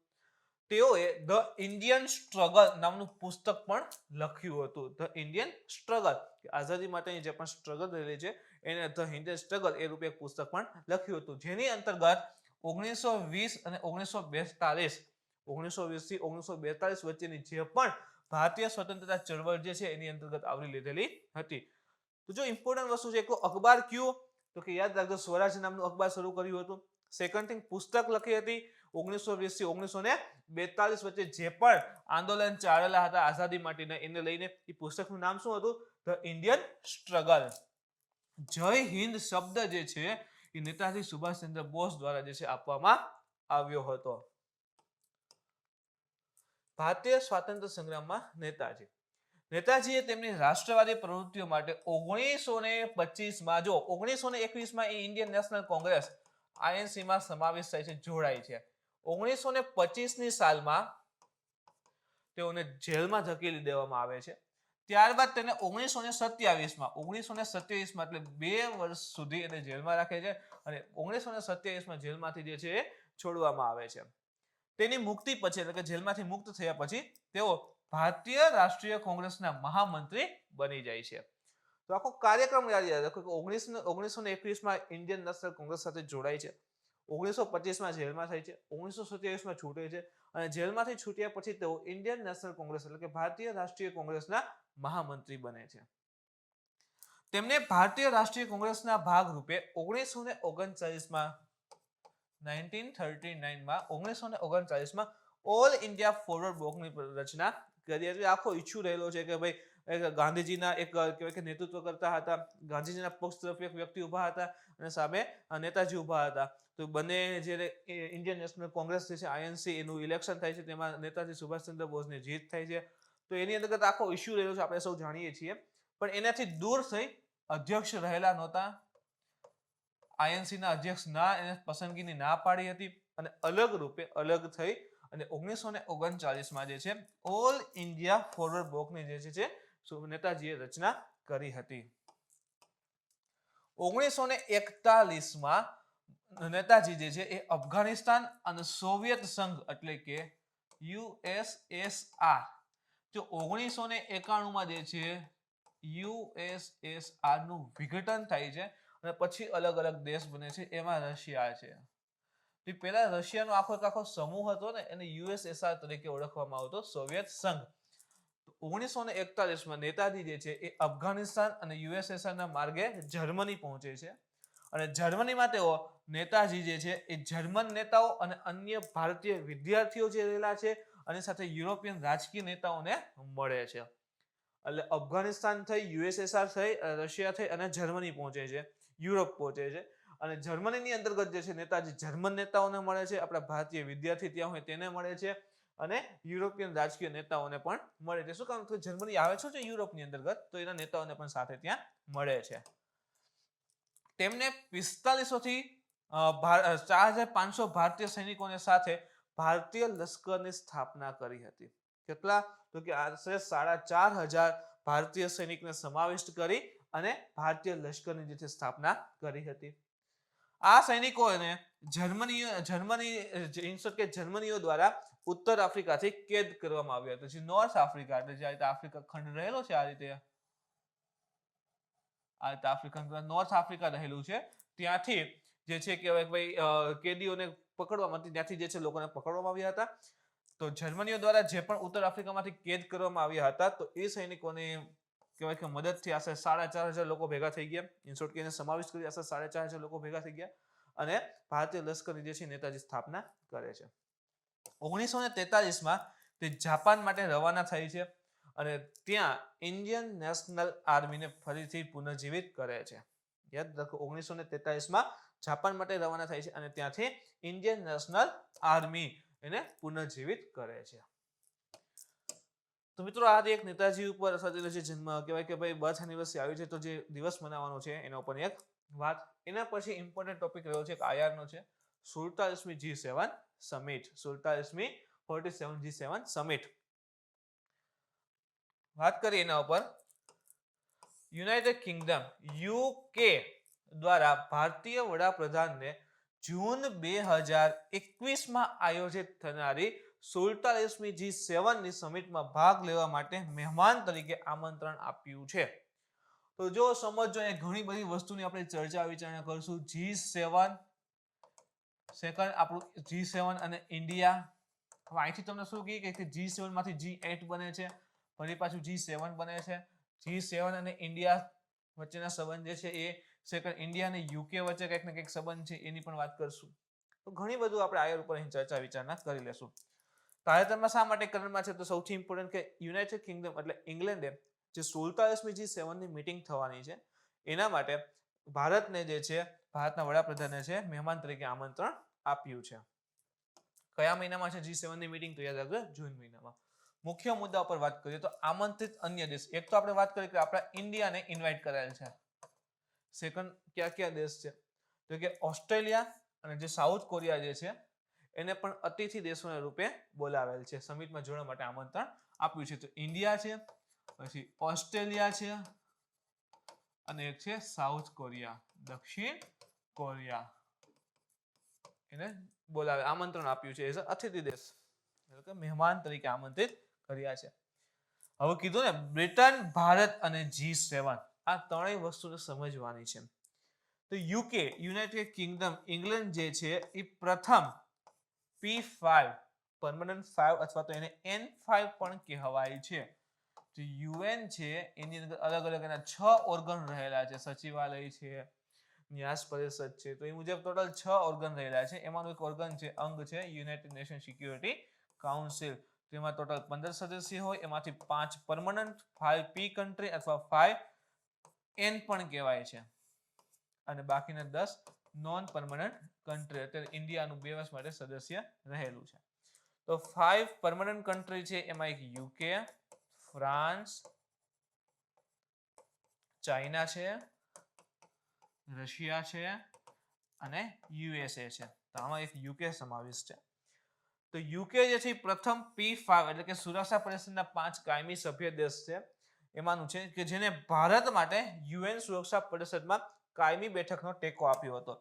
તેઓએ ધ ઇન્ડિયન સ્ટ્રગલ નામનું પુસ્તક પણ લખ્યું હતું. ધ ઇન્ડિયન સ્ટ્રગલ, આઝાદી માટેની જે પણ સ્ટ્રગલ રહેલી છે એને ધ ઇન્ડિયન સ્ટ્રગલ એ રૂપે એક પુસ્તક પણ લખ્યું હતું. જેની અંતર્ગત 1920 અને 1942 થી 1942 વચ્ચેની જે પણ ભારતીય સ્વતંત્રતા ચળવળ જે છે એની અંતર્ગત આવરી લીધેલી હતી. તો જો ઇમ્પોર્ટન્ટ વસ્તુ છે કે અખબાર કયું? તો કે યાદ રાખજો સ્વરાજ નામનું અખબાર શરૂ કર્યું હતું. સેકન્ડ થિંગ, પુસ્તક લખી હતી. 1920 થી 1942 વચ્ચે જે પણ આંદોલન ચાલેલા હતા આઝાદી માટેના, એને લઈને એ પુસ્તકનું નામ શું હતું? The Indian struggle. જય હિન્દ શબ્દ જે છે એ નેતાજી સુભાષચંદ્ર બોઝ દ્વારા જે છે આપવામાં આવ્યો હતો. ભારતીય સ્વાતંત્ર્ય સંગ્રામમાં નેતાજીએ તેમની રાષ્ટ્રવાદી પ્રવૃત્તિઓ માટે 1925માં, જો 1921માં એ ઇન્ડિયન નેશનલ કોંગ્રેસ INC માં સમાવેશ થાય છે, જોડાય છે. 1925ની સાલમાં તેઓને જેલમાં ધકેલી દેવામાં આવે છે. ત્યારબાદ તેને 1927માં એટલે 2 વર્ષ સુધી એને જેલમાં રાખે છે અને 1927માં જેલમાંથી જે છે એ છોડવામાં આવે છે. તેની મુક્તિ પછી એટલે કે જેલમાંથી મુક્ત થયા પછી તેઓ ભારતીય રાષ્ટ્રીય કોંગ્રેસના મહામંત્રી બની જાય છે. તો આખો કાર્યક્રમ યાદ રાખો કે 1921માં ઇન્ડિયન નેશનલ કોંગ્રેસ સાથે જોડાય છે, 1925માં જેલમાં થાય છે, 1927માં છૂટે છે અને જેલમાંથી છૂટ્યા પછી તેઓ ઇન્ડિયન નેશનલ કોંગ્રેસ એટલે કે ભારતીય રાષ્ટ્રીય કોંગ્રેસના મહામંત્રી બને છે. તેમને ભારતીય રાષ્ટ્રીય કોંગ્રેસના ભાગરૂપે 1939માં ઓલ ઇન્ડિયા ફોરવર્ડ બ્લોકની રચના કરી હતી. આખો ઇશ્યુ રહેલો છે કે ભાઈ ગાંધીજીના એક કહેવાય કે નેતૃત્વ કરતા હતા, ગાંધીજીના પક્ષ તરફ એક વ્યક્તિ ઉભા હતા અને સામે નેતાજી ઉભા હતા. તો બંને જે ઇન્ડિયન નેશનલ કોંગ્રેસ જે છે INC એનું ઇલેક્શન થાય છે, તેમાં નેતાજી સુભાષચંદ્ર બોઝની જીત થાય છે. તો એની અંતર્ગત આખો ઇશ્યુ રહેલો છે, આપણે સૌ જાણીએ છીએ. પણ એનાથી દૂર થઈ અધ્યક્ષ રહેલા નહોતા. INCના અધ્યક્ષ એને પસંદગીની ના પાડી હતી અને અલગ રૂપે અલગ થઈ અને 1939માં જે છે ઓલ ઇન્ડિયા ફોરવર્ડ બ્લોકની જે છે નેતાજીએ રચના કરી હતી. 1941માં નેતાજી જે છે એ અફઘાનિસ્તાન અને સોવિયત સંઘ એટલે કે USSR, જો 1991માં જે છે USSR નું વિઘટન થાય છે અને પછી અલગ અલગ દેશ બને છે. એમાં રશિયા છે. પહેલા રશિયાનો આખો સમૂહ હતો ને એને USSR તરીકે ઓળખવામાં આવતો, સોવિયત સંઘ. 1941માં નેતાજી જે છે એ અફઘાનિસ્તાન અને USSR ના માર્ગે જર્મની પહોંચે છે અને જર્મનીમાં તેઓ નેતાજી જે છે એ જર્મન નેતાઓ અને અન્ય ભારતીય વિદ્યાર્થીઓ જે રહેલા છે અને સાથે યુરોપિયન રાજકીય નેતાઓને મળે છે. એટલે અફઘાનિસ્તાન થઈ, USSR થઈ, રશિયા થઈ અને જર્મની પહોંચે છે, યુરોપ પહોંચે છે અને જર્મનીની અંતર્ગત જે છે નેતાજી જર્મન નેતાઓને મળે છે, આપણા ભારતીય વિદ્યાર્થી ત્યાં હોય તેને મળે છે, અને યુરોપિયન રાજકીય નેતાઓને પણ મળે છે. શું કામ? તો જર્મની આવે છે યુરોપની અંતર્ગત, તો એના નેતાઓને પણ સાથે ત્યાં મળે છે. તેમને 4500 થી 4500 ભારતીય સૈનિકોને સાથે ભારતીય લશ્કરની સ્થાપના કરી હતી. કેટલા? તો કે આશરે 4500 ભારતીય સૈનિકને સમાવિષ્ટ કરી અને ભારતીય લશ્કરની જે સ્થાપના કરી હતી. આ સૈનિકોને જર્મનીઓ દ્વારા ઉત્તર આફ્રિકાથી કેદ કરવામાં આવ્યા હતા. જે નોર્થ આફ્રિકા એટલે જે આફ્રિકા ખંડ રહેલો છે, આ રીતે આફ્રિકા નોર્થ આફ્રિકા રહેલું છે, ત્યાંથી જે છે કે ભાઈ કેદીઓને પકડવામાં ત્યાંથી જે છે લોકોને પકડવામાં આવ્યા હતા. તો જર્મનીઓ દ્વારા જે પણ ઉત્તર આફ્રિકામાંથી કેદ કરવામાં આવ્યા હતા, તો એ સૈનિકોને કહેવાય કે મદદથી આશરે 4500 લોકો ભેગા થઈ ગયા. ઇન શોર્ટ કેને સમાવેશ કરી આશરે 4500 લોકો ભેગા થઈ ગયા અને ભારતીય લશ્કરની જે છે નેતાજી સ્થાપના કરે છે. 1943માં તે જાપાન માટે રવાના થઈ છે અને ત્યાં ઇન્ડિયન નેશનલ આર્મીને ફરીથી પુનર્જીવિત કરે છે. યાદ રાખો, 1943માં જાપાન માટે રવાના થાય છે અને ત્યાંથી ઇન્ડિયન નેશનલ આર્મી એને પુનર્જીવિત કરે છે. તો મિત્રો, આ એક નેતાજી ઉપર જે જન્મ કહેવાય કે ભાઈ બર્થ એનિવર્સરી આવી છે, તો જે દિવસ મનાવવાનો છે એના ઉપર એક વાત. એના પછી ઇમ્પોર્ટન્ટ ટોપિક રહ્યો છે આયરનો છે 47મી G7 સમિટ. 47મી 47 G7 summit. વાત કરીએ એના ઉપર. યુનાઇટેડ કિંગડમ UK દ્વારા ભારતીય વડાપ્રધાનને જૂન 2021માં આયોજિત થનારી 47મી G7 ની સમિટમાં ભાગ લેવા માટે મહેમાન તરીકે આમંત્રણ આપ્યું છે. તો જો સમજો, એ ઘણી બધી વસ્તુની આપણે ચર્ચા વિચારણા કરશું. G7 સેકન્ડ આપણું G7 અને ઇન્ડિયા. હવે અહીંથી તમને શું કહે કે G7 માંથી G8 બને છે, ફરી પાછું G7 બને છે. G7 અને ઇન્ડિયા વચ્ચેના સંબંધ જે છે એ સેકન્ડ ઇન્ડિયા અને UK વચ્ચે કંઈક ને કંઈક સંબંધ છે, એની પણ વાત કરશું. તો ઘણી બધું આપણે આયર ઉપર અહીં ચર્ચા વિચારણા કરી લેશું. તાજેતરમાં શા માટે કરણમાં છે? તો સૌથી ઇમ્પોર્ટન્ટ કે યુનાઇટેડ કિંગડમ એટલે ઇંગ્લેન્ડે જે 47મી G7 ની મીટિંગ થવાની છે એના માટે ભારતને જે છે ભારતના વડાપ્રધાને છે મહેમાન તરીકે આમંત્રણ આપ્યું છે. કયા મહિનામાં છે G7 ની મીટિંગ? તો યાદ રાખજો, જૂન મહિનામાં. મુખ્ય મુદ્દા પર વાત કરીએ તો આમંત્રિત અન્ય દેશ. એક તો આપણે વાત કરી કે આપણા ઇન્ડિયાને ઇન્વાઇટ કરાયેલ છે. સેકન્ડ કયા કયા દેશ છે? તો કે ઓસ્ટ્રેલિયા અને જે સાઉથ કોરિયા જે છે એને પણ અતિથિ દેશોના રૂપે બોલાવેલ છે. સમિટમાં જોડવા માટે આમંત્રણ આપ્યું છે. તો ઇન્ડિયા છે, પછી ઓસ્ટ્રેલિયા છે અને એક છે સાઉથ કોરિયા, દક્ષિણ કોરિયા. એને બોલાવે આમંત્રણ આપ્યું છે એઝ અ અતિથિ દેશ, એટલે કે મહેમાન તરીકે આમંત્રિત કર્યા છે. હવે કીધું ને, બ્રિટન, ભારત અને G7 આ ત્રણેય વસ્તુને સમજવાની છે. તો UK યુનાઇટેડ કિંગડમ ઇંગ્લેન્ડ જે છે એ પ્રથમ P5 પરમનન્ટ 5 અથવા તો એને N5 પણ કહેવાય છે. તો UN છે એની અંદર અલગ અલગ એના 6 ઓર્ગન રહેલા છે. સચિવાલય છે, ન્યાસ પરિષદ છે, તો એ મુજબ ટોટલ 6 ઓર્ગન રહેલા છે. એમાંનું એક ઓર્ગન છે, અંગ છે યુનાઇટેડ નેશન સિક્યુરિટી કાઉન્સિલ. તેમાં ટોટલ 15 સદસ્ય હોય, એમાંથી 5 પરમનન્ટ, 5 P કન્ટ્રી અથવા 5 N પણ કહેવાય છે અને બાકીના 10 નોન પરમનન્ટ કન્ટ્રી. અત્યારે ઇન્ડિયાનું 2 વર્ષ માટે સદસ્ય રહેલું છે. તો 5 પરમનન્ટ કન્ટ્રી છે, એમાં એક UK, ફ્રાન્સ, ચાઇના છે, રશિયા છે અને USA છે. તો આમાં એક UK સમાવેશ છે. તો UK જે છે પ્રથમ P5 એટલે કે સુરક્ષા પરિષદના 5 કાયમી સભ્ય દેશ છે એમાંનું છે કે જેને ભારત માટે UN સુરક્ષા પરિષદમાં કાયમી બેઠકનો ટેકો આપ્યો હતો.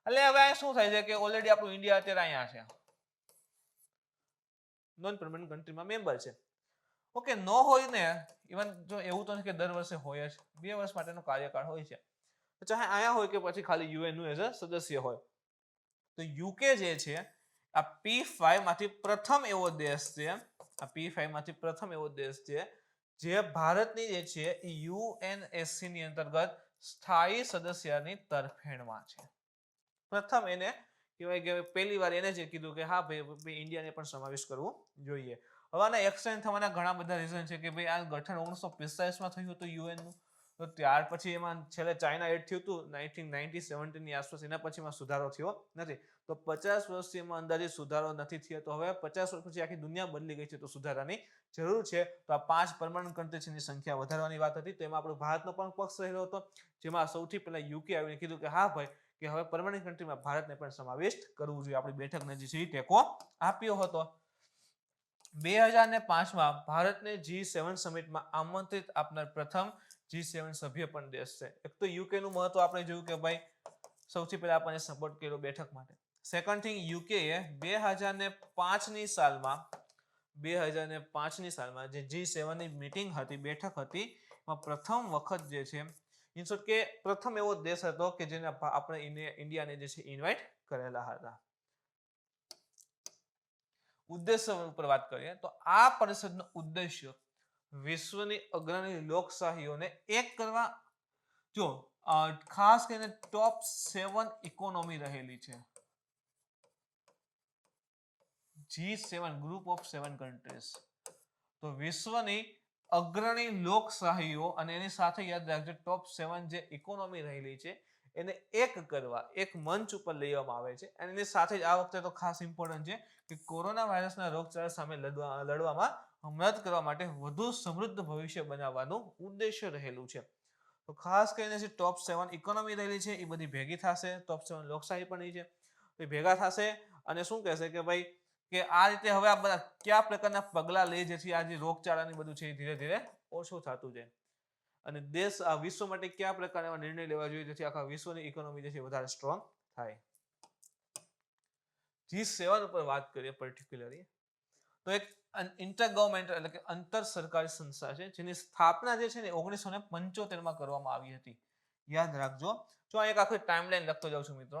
એટલે હવે આ શું થાય છે કે ઓલરેડી આપણું ઇન્ડિયા અત્યારે અહીંયા છે, નોન પરમનન્ટ કન્ટ્રીમાં મેમ્બર છે. ઓકે, નો હોય ને, ઇવન જો એવું તો નથી કે દર વર્ષે હોય જ, 2 વર્ષ માટેનો કાર્યકાળ હોય છે, ચાહે અહીંયા હોય કે પછી ખાલી UN નું એઝ અ સદસ્ય હોય. તો UK જે છે આ P5 માંથી પ્રથમ એવો દેશ છે, આ P5 માંથી પ્રથમ એવો દેશ છે જે ભારતની જે છે UNSC ની અંતર્ગત સ્થાયી સદસ્યની તરફેણમાં છે. પ્રથમ એને કહેવાય કે પહેલી વાર એને જે કીધું કે હા ભાઈ ઇન્ડિયાને પણ સમાવેશ કરવું જોઈએ. હવે આના એક્સટેન્ડ થવાના ઘણા બધા રીઝન છે કે ભાઈ આ ગઠન 1945માં થયું હતું UN નું, તો ત્યાર પછી એમાં છેલ્લે ચાઇના એડ થયું હતું 1990-17 ની આસપાસ, એના પછીમાં સુધારો થયો નથી. તો 50 વર્ષથી એમાં અંદાજે સુધારો નથી થયો. તો હવે 50 વર્ષ પછી આખી દુનિયા બદલી ગઈ છે, તો સુધારાની જરૂર છે. તો આ 5 પરમાનન્ટ કન્ટ્રીની સંખ્યા વધારવાની વાત હતી. તો એમાં આપણો ભારતનો પણ પક્ષ રહેલો હતો, જેમાં સૌથી પહેલા યુકે આવીને કીધું કે હા ભાઈ, કે હવે પરમાનન્ટ કન્ટ્રીમાં ભારતને પણ સમાવિષ્ટ કરવું જોઈએ. આપણી બેઠકને જે છે ટેકો આપ્યો હતો. 2005માં ભારતને G7 સમિટમાં આમંત્રિત આપનાર પ્રથમ G7 સભ્ય પણ દેશ છે. એક તો યુકે નું મહત્વ આપણે જોયું કે ભાઈ સૌથી પહેલા આપણને સપોર્ટ કર્યો બેઠક માટે. સેકન્ડ થિંગ, યુકે એ 2005ની સાલમાં જે G7 ની મીટિંગ હતી, બેઠક હતી, એમાં પ્રથમ વખત જે છે ઇન શોર્ટ કે પ્રથમ એવો દેશ હતો કે જેને આપણે ઇન્ડિયાને જે છે ઇન્વાઇટ કરેલા હતા. ઉદ્દેશ્ય ઉપર વાત કરીએ તો આ પરિષદનો ઉદ્દેશ્ય વિશ્વની અગ્રણી લોકશાહીઓને એક કરવા, જો ખાસ કરીને ટોપ 7 ઇકોનોમી રહેલી છે, G7 ગ્રુપ ઓફ 7 કન્ટ્રીઝ, તો વિશ્વની અગ્રણી લોકશાહીઓ અને એની સાથે યાદ રાખજો ટોપ 7 જે ઇકોનોમી રહેલી છે એને એક કરવા, એક મંચ ઉપર લેવામાં આવે છે. અને એની સાથે જ આ વખતે તો ખાસ ઇમ્પોર્ટન્ટ છે કે કોરોના વાયરસના રોગચાળા સામે લડવામાં મદદ કરવા માટે વધુ સમૃદ્ધ ભવિષ્ય બનાવવાનું ઉદ્દેશ્ય રહેલું છે. તો ખાસ કરીને જે ટોપ 7 ઇકોનોમી રહેલી છે એ બધી ભેગી થશે, ટોપ 7 લોકશાહી પણ એ છે, એ ભેગા થશે અને શું કહેશે કે ભાઈ કે આ રીતે હવે આ બધા કયા પ્રકારના પગલા લે જેથી આ જે રોગચાળાની બધું છે એ ધીરે ધીરે ઓછું થતું જાય, અને દેશ આ વિશ્વ માટે કયા પ્રકારના નિર્ણય લેવા જોઈએ જેથી આખા વિશ્વની ઇકોનોમી જે છે વધારે સ્ટ્રોંગ થાય. G7 ઉપર વાત કરીએ પર્ટિક્યુલરલી, તો એક ઇન્ટર ગવર્મેન્ટલ એટલે કે અંતર સરકારી સંસ્થા છે જેની સ્થાપના જે છે ને 1975માં કરવામાં આવી હતી. યાદ રાખજો. જો આ એક આખી ટાઈમલાઈન લખતો જાઉં છું મિત્રો.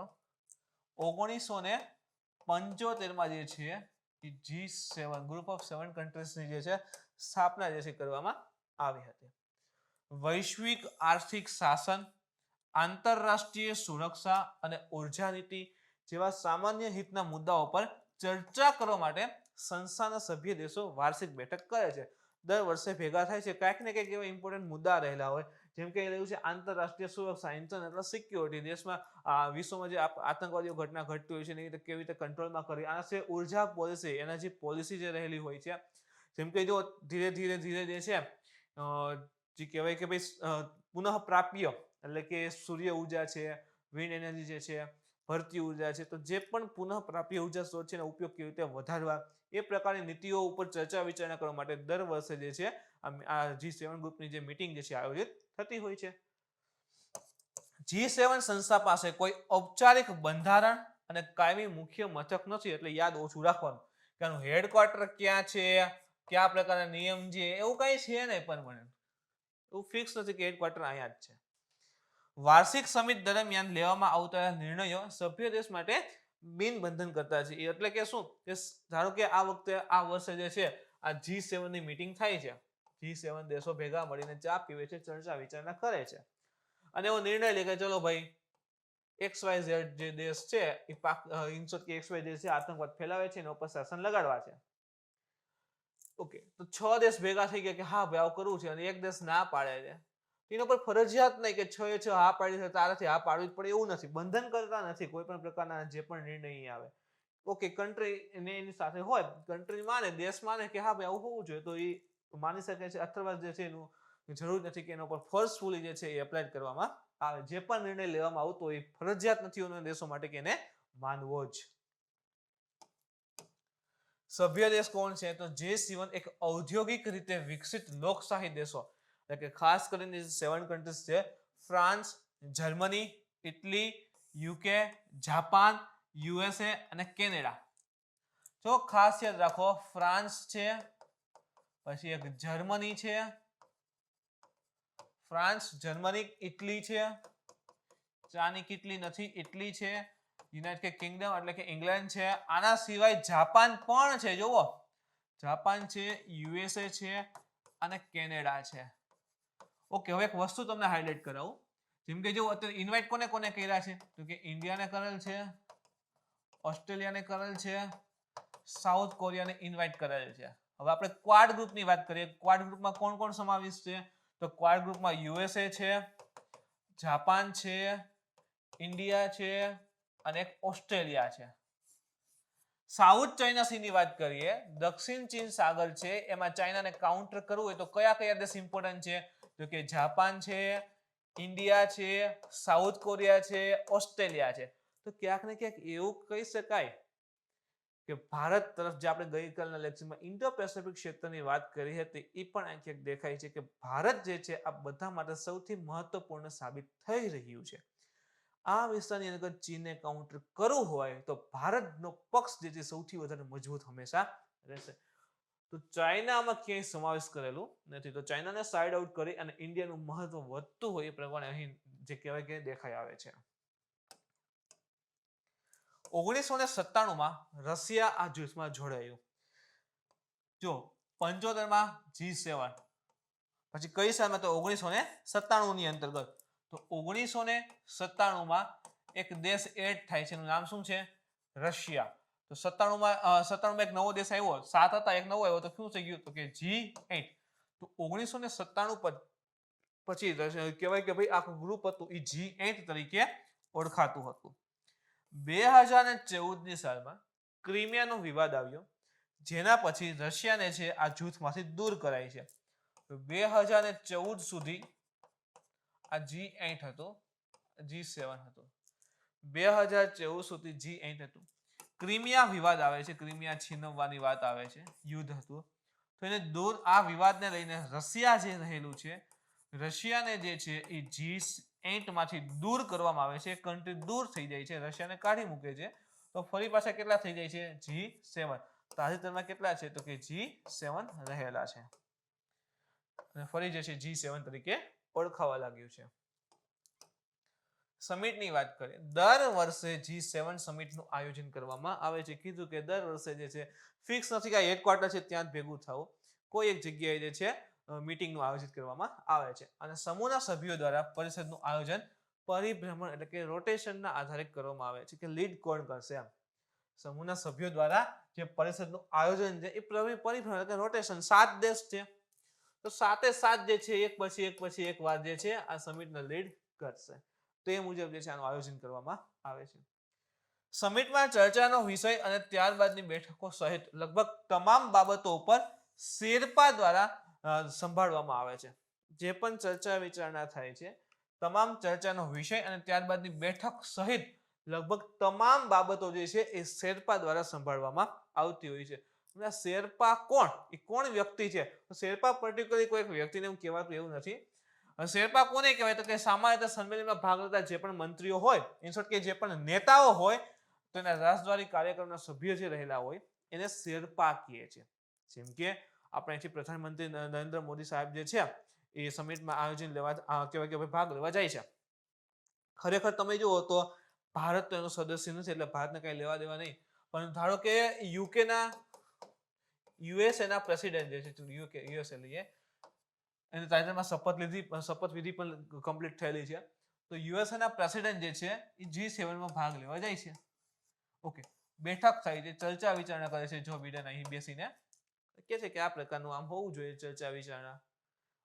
1975માં જે છે એ G7 ગ્રુપ ઓફ 7 કન્ટ્રીઝની જે છે સ્થાપના જે છે કરવામાં આવી હતી. વૈશ્વિક આર્થિક શાસન, આંતરરાષ્ટ્રીય સુરક્ષા અને ઉર્જા નીતિ જેવા સામાન્ય હિતના મુદ્દાઓ પર ચર્ચા કરવા માટે સંસ્થાના સભ્ય દેશો વાર્ષિક બેઠક કરે છે. દર વર્ષે ભેગા થાય છે. કંઈક ને કંઈક એવા ઇમ્પોર્ટન્ટ મુદ્દા રહેલા હોય, જેમ કે રહ્યું છે આંતરરાષ્ટ્રીય સુરક્ષા, ઇન્ટરનેશનલ સિક્યોરિટી, દેશમાં વિશ્વમાં જે આતંકવાદીઓ ઘટના ઘટતી હોય છે એની રીતે કેવી રીતે કંટ્રોલમાં કરવી, આના સિવાય ઉર્જા પોલિસી, એના જે પોલિસી જે રહેલી હોય છે, જેમ કે જો ધીરે ધીરે જે છે જે કહેવાય કે ભાઈ પુનઃ પ્રાપ્ય એટલે કે સૂર્ય ઉર્જા છે, વિન્ડ એનર્જી જે છે, ભરતી ઉર્જા છે, તો જે પણ પુનઃ પ્રાપ્ય ઉર્જા સ્ત્રોત છે એનો ઉપયોગ કેવી રીતે વધારવા, એ પ્રકારની નીતિઓ ઉપર ચર્ચા વિચારણા કરવા માટે દર વર્ષે જે છે આ G7 ગ્રુપની જે મીટિંગ જે છે આયોજિત થતી હોય છે. G7 સંસ્થા પાસે કોઈ ઔપચારિક બંધારણ અને કાયમી મુખ્ય મથક નથી, એટલે યાદ ઓછું રાખવાનું કે આનું હેડક્વાર્ટર ક્યાં છે, કયા પ્રકારના નિયમ છે, એવું કઈ છે નહીં પરમાનન્ટ, એવું ફિક્સ નથી કે હેડક્વાર્ટર અહીંયા જ છે. વાર્ષિક સમિટ દરમિયાન લેવામાં આવતા નિર્ણયો સભ્ય દેશ માટે બિન બંધન કરતા છે. એટલે કે શું કે ધારો કે આ વખતે આ વર્ષે જે છે આ G7 ની મીટિંગ થાય છે, G7 દેશો ભેગા મળીને ચા પીવે છે, ચર્ચા વિચારણા કરે છે અને એવો નિર્ણય લે કે ચલો ભાઈ XYZ જે દેશ છે એ XYZ છે આતંકવાદ ફેલાવે છે, એના ઉપર શાસન લગાડવા છે. ઓકે, તો 6 દેશ ભેગા થઈ ગયા કે હા ભાઈ આવું કરવું છે, અને એક દેશ ના પાડે છે. એના પર ફરજિયાત નહીં કે 6 હા પાડી છે તારાથી હા પાડવી જ પડે, એવું નથી. બંધન કરતા નથી કોઈ પણ પ્રકારના જે પણ નિર્ણય આવે. ઓકે, કન્ટ્રી એની સાથે હોય, કન્ટ્રી માને, દેશ માને કે હા ભાઈ આવું હોવું જોઈએ, તો એ માની શકે છે, અથવા જે છે એનું જરૂર નથી કે એના ઉપર ફોર્સફુલી જે છે એ એપ્લાય કરવામાં આવે. જે પણ નિર્ણય લેવામાં આવતો હોય ફરજિયાત નથી એના દેશો માટે કે એને માનવો જ. સભ્ય દેશ કોણ છે? તો G7 એક ઔદ્યોગિક રીતે વિકસિત લોકશાહી દેશો, એટલે કે ખાસ કરીને 7 કન્ટ્રીઝ છે, France, Germany, Italy, UK, Japan, USA અને કેનેડા. તો ખાસ યાદ રાખો, ફ્રાન્સ છે, પછી એક જર્મની છે, ફ્રાન્સ, જર્મની, ઇટલી છે, ચાની કિટલી નથી, ઇટલી છે, યુનાઇટેડ કિંગડમ એટલે કે ઇંગ્લેન્ડ છે, આના સિવાય જાપાન પણ છે, જુઓ જાપાન છે, USA છે અને કેનેડા છે. ઓકે, હવે એક વસ્તુ તમને હાઇલાઇટ કરાવું, જેમ કે જો અત્યારે ઇન્વાઇટ કોને કોને કર્યા છે, તો કે ઇન્ડિયાને કરેલ છે, ઓસ્ટ્રેલિયાને કરેલ છે, સાઉથ કોરિયાને ઇન્વાઇટ કરેલ છે. હવે આપણે ક્વાડ ગ્રુપની વાત કરીએ. ક્વાડ ગ્રુપમાં કોણ કોણ સમાવિષ્ટ છે? તો ક્વાડ ગ્રુપમાં યુએસએ છે, જાપાન છે, ઇન્ડિયા છે અને એક ઓસ્ટ્રેલિયા છે. સાઉથ ચાઇના સીની વાત કરીએ, દક્ષિણ ચીન સાગર છે, એમાં ચાઇનાને કાઉન્ટર કરવું હોય તો કયા કયા દેશ ઇમ્પોર્ટન્ટ છે? તો કે જાપાન છે, ઇન્ડિયા છે, સાઉથ કોરિયા છે, ઓસ્ટ્રેલિયા છે. તો ક્યાંક ને ક્યાંક એવું કહી શકાય કે ભારત તરફ જે આપણે ગઈકાલના લેક્ચરમાં ઇન્ડો પેસિફિક ક્ષેત્રની વાત કરી હતી એ પણ અહીં ક્યાંક દેખાય છે કે ભારત જે છે આ બધા માટે સૌથી મહત્વપૂર્ણ સાબિત થઈ રહ્યું છે. આ વિસ્તારની અંદર ચીનને કાઉન્ટર કરવું હોય તો ભારતનો પક્ષ જે છે સૌથી વધારે મજબૂત હંમેશા રહેશે. તો ચાઇનામાં ક્યાંય સમાવેશ કરેલું નથી. તો ચાઇનાને સાઇડ આઉટ કરી અને ઇન્ડિયાનું મહત્વ વધતું હોય એ પ્રમાણે અહીં જે કહેવાય કે દેખાઈ આવે છે. 1997માં રશિયા આ જૂથમાં જોડાયું. જો 75માં G7, પછી કઈ સાલમાં? તો 1997 ની અંતર્ગત. તો 1997માં એક દેશ એડ થાય છે, એનું નામ શું છે? રશિયા. તો 97માં એક નવો દેશ આવ્યો, 7 હતા એક નવો આવ્યો, તો શું થઈ ગયું? તો કે G8. તો 1997 પછી કહેવાય કે ભાઈ આખું ગ્રુપ હતું એ G8 તરીકે ઓળખાતું હતું. 2014ની સાલમાં ક્રિમિયાનો વિવાદ આવ્યો, જેના પછી રશિયાને છે આ જૂથમાંથી દૂર કરાય છે. તો 2014 સુધી આ G8 હતો, G7 હતો. 2014 સુધી G8 હતું. ક્રિમિયા વિવાદ આવે છે, ક્રિમિયા છીનવવાની વાત આવે છે, યુદ્ધ હતું. તો એને દૂર, આ વિવાદને લઈને રશિયા જે રહેલું છે, રશિયાને જે છે એ G8 માંથી દૂર કરવામાં આવે છે. કન્ટ્રી દૂર થઈ જાય છે, રશિયાને કાઢી મૂકે છે. તો ફરી પાછા કેટલા થઈ જાય છે? G7. તાજેતરમાં કેટલા છે? તો કે G7 રહેલા છે અને ફરી જે છે G7 તરીકે ઓળખાવા લાગ્યું છે. સમિટની વાત કરીએ, દર વર્ષે G7 સમિટનું આયોજન કરવામાં આવે છે. કીધું કે દર વર્ષે જે છે ફિક્સ નથી કે હેડક્વાર્ટર છે ત્યાં જ ભેગું થવું, કોઈ એક જગ્યાએ જે છે મીટિંગનું આયોજન કરવામાં આવે છે અને સમૂહના સભ્યો દ્વારા પરિષદનું આયોજન પરિભ્રમણ એટલે કે રોટેશનના આધારે કરવામાં આવે છે કે લીડ કોણ કરશે. એમ સમૂહના સભ્યો દ્વારા જે પરિષદનું આયોજન છે એ પરિભ્રમણ એટલે રોટેશન, 7 દેશ છે તો 7 જે છે એક પછી એક વાર જે છે આ સમિટને લીડ કરશે. તો એ મુજબ જે છે આનું આયોજન કરવામાં આવે છે. સમિટમાં ચર્ચાનો વિષય અને ત્યારબાદની બેઠકો સહિત લગભગ તમામ બાબતો ઉપર શેરપા દ્વારા સંભાળવામાં આવે છે. જે પણ ચર્ચા વિચારણા થાય છે, તમામ ચર્ચાનો વિષય અને ત્યારબાદની બેઠક સહિત લગભગ તમામ બાબતો જે છે એ શેરપા દ્વારા સંભાળવામાં આવતી હોય છે. શેરપા કોણ? એ કોણ વ્યક્તિ છે? તો શેરપા પર્ટિક્યુલરલી કોઈ વ્યક્તિને એવું કહેવાતું એવું નથી. શેરપા કોને કહેવાય? તો કે સામાન્ય રીતે સંમેલનમાં ભાગ લેતા જે પણ મંત્રીઓ હોય, ઇન શોર્ટ કે જે પણ નેતાઓ હોય, તો એના રાજદ્વારી કાર્યક્રમના સભ્યો જે રહેલા હોય એને શેરપા કહે છે. જેમ કે આપણે અહીંથી પ્રધાનમંત્રી નરેન્દ્ર મોદી સાહેબ જે છે એ સમિટમાં આયોજન લેવા કહેવાય કે ભાગ લેવા જાય છે. ખરેખર તમે જુઓ તો ભારત તો એનું સદસ્ય નથી એટલે ભારતને કઈ લેવા દેવા નહીં, પણ ધારો કે યુએસએ ના પ્રેસિડેન્ટ જે છે, યુએસએ લઈએ, એને તાજેતરમાં શપથવિધિ પણ કમ્પ્લીટ થયેલી છે. તો યુએસએ ના પ્રેસિડેન્ટ જે છે એ G7 માં ભાગ લેવા જાય છે. ઓકે, બેઠક થાય છે, ચર્ચા વિચારણા કરે છે. જો બિડેન અહીં બેસીને કે છે કે આ પ્રકારનું આમ હોવું જોઈએ ચર્ચા વિચારણા.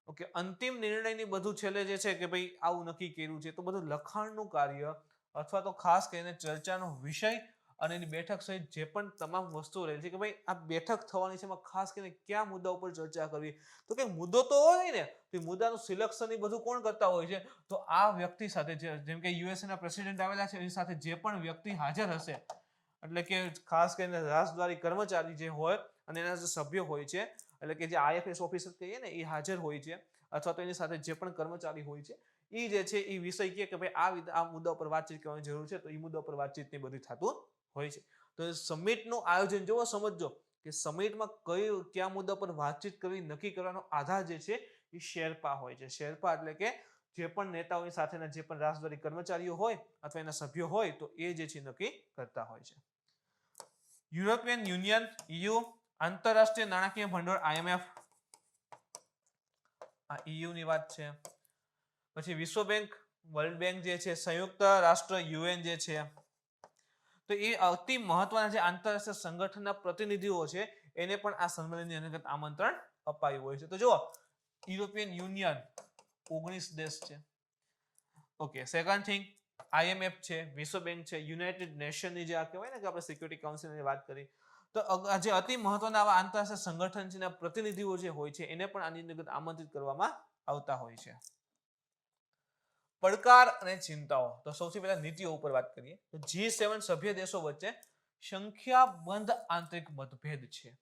ઓકે, અંતિમ નિર્ણયની બધું છેલ્લે જે છે કે ભાઈ આવું નક્કી કર્યું છે, તો બધું લખાણનું કાર્ય અથવા તો ખાસ કરીને ચર્ચાનો વિષય અને એની બેઠક સહિત જે પણ તમામ વસ્તુઓ રહેલી છે કે ભાઈ આ બેઠક થવાની છે, એમાં ખાસ કરીને કયા મુદ્દા ઉપર ચર્ચા કરવી. તો કે મુદ્દો તો હોય ને, તો મુદ્દાનું સિલેક્શન એ બધું કોણ કરતા હોય છે? તો આ વ્યક્તિ સાથે જેમ કે યુએસએ ના પ્રેસિડેન્ટ આવેલા છે એની સાથે જે પણ વ્યક્તિ હાજર હશે, એટલે કે ખાસ કરીને રાજદ્વારી કર્મચારી જે હોય અને એના જે સભ્યો હોય છે, એટલે કે જે IFS ઓફિસર કહીએ ને, એ હાજર હોય છે અથવા તો એની સાથે જે પણ કર્મચારી હોય છે એ જે છે એ વિષય કહે કે ભાઈ આ મુદ્દા પર વાતચીત કરવાની જરૂર છે, તો એ મુદ્દા પર વાતચીત ને બધું થતું હોય છે. તો સમિટનું આયોજન જોવો, સમજો કે સમિટમાં કયા મુદ્દા પર વાતચીત કરવી નક્કી કરવાનો આધાર જે છે એ શેરપા હોય છે. શેરપા એટલે કે જે પણ નેતાઓની સાથેના જે પણ રાજદ્વારી કર્મચારીઓ હોય અથવા એના સભ્યો હોય તો એ જે છે નક્કી કરતા હોય છે. યુરોપિયન યુનિયન EU, આંતરરાષ્ટ્રીય નાણાકીય ભંડોળ IMF, આ EU ની વાત છે. પછી વિશ્વ બેંક, વર્લ્ડ બેંક જે છે, સંયુક્ત રાષ્ટ્ર UN જે છે, તો એ અતિ મહત્વના જે આંતરરાષ્ટ્રીય સંગઠનના પ્રતિનિધિઓ છે એને પણ આ સંમેલનની અંતર્ગત આમંત્રણ અપાયું હોય છે. તો જુઓ, યુરોપિયન યુનિયન, 19 દેશ છે. ઓકે, સેકન્ડ થિંગ IMF છે, વિશ્વ બેંક છે, યુનાઇટેડ નેશનની જે આ કહેવાય ને કે આપણે સિક્યુરિટી કાઉન્સિલની વાત કરી, તો આ જે અતિ મહત્વના આવા આંતરરાષ્ટ્રીય સંગઠન છે, પ્રતિનિધિઓ જે હોય છે એને પણ આની અંદર આમંત્રિત કરવામાં આવતા હોય છે. પડકાર અને ચિંતાઓ. તો સૌથી પહેલા નીતિઓ ઉપર વાત કરીએ તો G7 સભ્ય દેશો વચ્ચે સંખ્યાબંધ આંતરિક મતભેદ છે.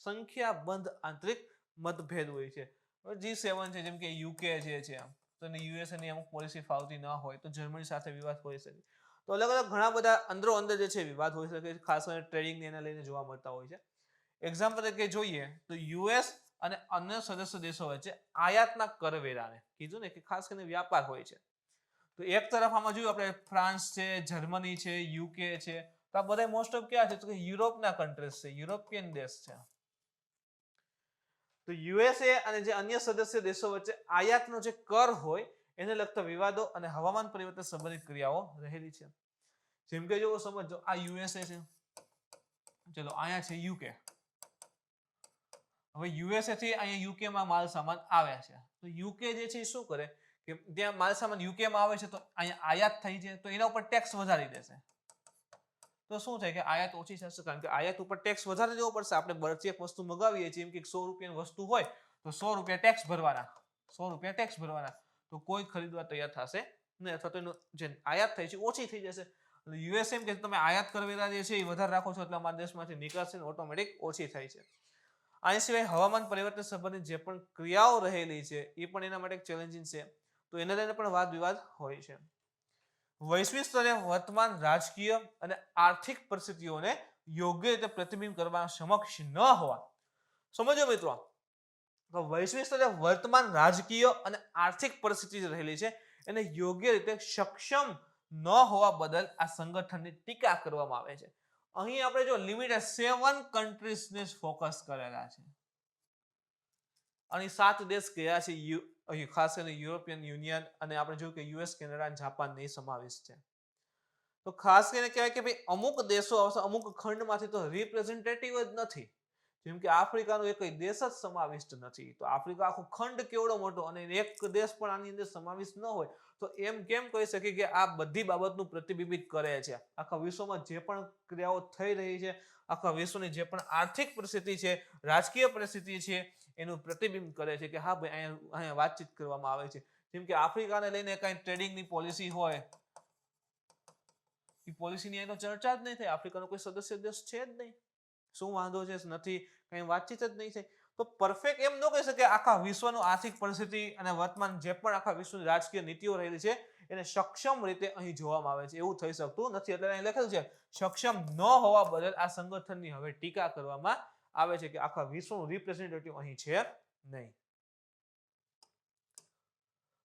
સંખ્યાબંધ આંતરિક મતભેદ હોય છે. G7 છે, જેમ કે યુકે જે છે, તો યુએસએ ની અમુક પોલિસી ફાવતી ન હોય તો જર્મની સાથે વિવાદ હોઈ શકે. તો અલગ અલગ ઘણા બધા અંદરો અંદર જે છે વિવાદ હોઈ શકે, ખાસ કરીને ટ્રેડિંગ ને એને લઈને જોવા મળતા હોય છે. એક્ઝામ્પલ તરીકે જોઈએ તો યુએસ અને અન્ય સદસ્ય દેશો વચ્ચે આયાતના કરવેરાને કીધું ને કે ખાસ કરીને વ્યાપાર હોય છે. તો એક તરફ આમાં જોયું આપણે ફ્રાન્સ છે, જર્મની છે, યુકે છે, તો આ બધા મોસ્ટ ઓફ ક્યાં છે તો કે યુરોપના કન્ટ્રીઝ છે, યુરોપિયન દેશ છે. તો યુએસએ અને જે અન્ય સદસ્ય દેશો વચ્ચે આયાતનો જે કર હોય એને લગતા વિવાદો અને હવામાન પરિવર્તન સંબંધિત ક્રિયાઓ રહેલી છે. જેમ કે જો સમજો આ યુએસએ છે, ચલો અહીંયા છે યુકે. હવે યુએસએ થી અહીંયા યુકે માં માલ સામાન આવે છે, તો યુકે જે છે શું કરે કે ત્યાં માલ સામાન યુકે માં આવે છે તો અહીંયા આયાત થઈ છે, તો એના ઉપર ટેક્સ વધારી દેશે. તો શું થાય કે આયાત ઓછી થશે, કારણ કે આયાત ઉપર ટેક્સ વધારે દેવો પડશે. આપણે બરથી એક વસ્તુ મગાવીએ છીએ, એમ કે 100 રૂપિયાની વસ્તુ હોય તો 100 રૂપિયા ટેક્સ ભરવાના, 100 રૂપિયા ટેક્સ ભરવાના, તો કોઈ ખરીદવા તૈયાર થશે નહીં, અથવા તો એનો જે આયાત થઈ છે ઓછી થઈ જશે. યુએસ એમ કે તમે આયાત કરવેરા જે છે એ વધારે રાખો છો એટલે અમારા દેશમાંથી નિકાસ ઓટોમેટિક ઓછી થાય છે. આની સિવાય હવામાન પરિવર્તન સંબંધિત જે પણ ક્રિયાઓ રહેલી છે એ પણ એના માટે ચેલેન્જિંગ છે, તો એને લઈને પણ વાદ વિવાદ હોય છે. વૈશ્વિક સ્તરે વર્તમાન રાજકીય અને આર્થિક પરિસ્થિતિઓને યોગ્ય રીતે પ્રતિબિંબ કરવા સમક્ષ ન હોવા. સમજો મિત્રો, તો વૈશ્વિક સ્તરે વર્તમાન રાજકીય અને આર્થિક પરિસ્થિતિ રહેલી છે એને યોગ્ય રીતે સક્ષમ ન હોવા બદલ આ સંગઠનની ટીકા કરવામાં આવે છે. અહીં આપણે જો લિમિટેડ 7 કન્ટ્રીઝને ફોકસ કરેલા છે. અને 7 દેશ ગયા છે, ખાસ કરીને યુરોપિયન યુનિયન અને આપણે જોયું કે યુએસ, કેનેડા અને જાપાનને સમાવેશ છે. તો ખાસ કરીને કહેવાય કે ભાઈ અમુક દેશો આવશે, અમુક ખંડમાંથી તો રિપ્રેઝેન્ટેટિવ જ નથી. જેમ કે આફ્રિકાનો એક દેશ જ સમાવિષ્ટ નથી, તો આફ્રિકા આખો ખંડ કેવડો મોટો અને એક દેશ પણ આની અંદર સમાવિષ્ટ ન હોય, તો એમ કેમ કહી શકે કે આ બધી બાબતનું પ્રતિબિંબિત કરે છે. આખા વિશ્વમાં જે પણ ક્રિયાઓ થઈ રહી છે, આખા વિશ્વની જે પણ આર્થિક પરિસ્થિતિ છે, રાજકીય પરિસ્થિતિ છે, એનું પ્રતિબિંબ કરે છે કે હા ભાઈ અહીંયા વાતચીત કરવામાં આવે છે. જેમ કે આફ્રિકાને લઈને કઈ ટ્રેડિંગની પોલિસી હોય, એ પોલિસીની એનો ચર્ચા જ નહીં થાય. આફ્રિકાનો કોઈ સદસ્ય દેશ છે જ નહીં, શું વાંધો છે નથી, કઈ વાતચીત જ નહીં થાય. તો પરફેક્ટ એમ ન કહી શકે આખા વિશ્વનું આર્થિક પરિસ્થિતિ અને વર્તમાન જે પણ આખા વિશ્વની રાજકીય નીતિઓ રહેલી છે એને સક્ષમ રીતે અહીં જોવામાં આવે છે, એવું થઈ શકતું નથી. એટલે અહીં લખેલું છે સક્ષમ ન હોવા બદલ આ સંગઠનની હવે ટીકા કરવામાં આવે છે કે આખા વિશ્વનું રિપ્રેઝેન્ટેટિવ અહીં છે નહીં.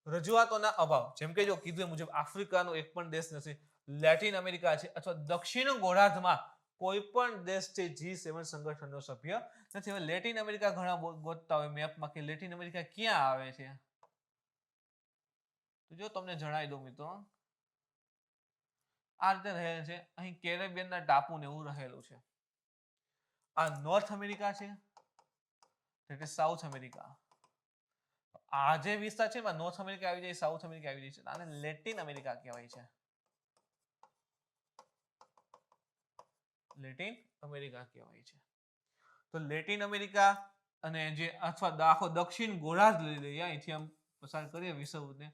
રજૂઆતોના અભાવ. જેમ કે જો કીધું મુજબ આફ્રિકાનો એક પણ દેશ નથી, લેટિન અમેરિકા છે અથવા દક્ષિણ ગોળાર્ધમાં કોઈ પણ દેશ છે G7 સંગઠનનો સભ્ય નથી. હવે લેટિન અમેરિકા ઘણા ગોતતા હોય મેપમાં કે લેટિન અમેરિકા ક્યાં આવે છે, તો જો તમને જણાવી દઉં મિત્રો, આ રીતે રહેલ છે. અહીં કેરેબિયનના ટાપુ ને એવું રહેલું છે. આ નોર્થ અમેરિકા છે, એટલે સાઉથ અમેરિકા. આ જે વિસ્તાર છે એમાં નોર્થ અમેરિકા આવી જાય, સાઉથ અમેરિકા આવી જાય છે, આને લેટિન અમેરિકા કહેવાય છે. લેટિન અમેરિકા કહેવાય છે. તો લેટિન અમેરિકા અને જે અથવા આખો દક્ષિણ ગોળાર્ધ લઈ લઈએ, અહીંથી આમ પસાર કરીએ વિશ્વને,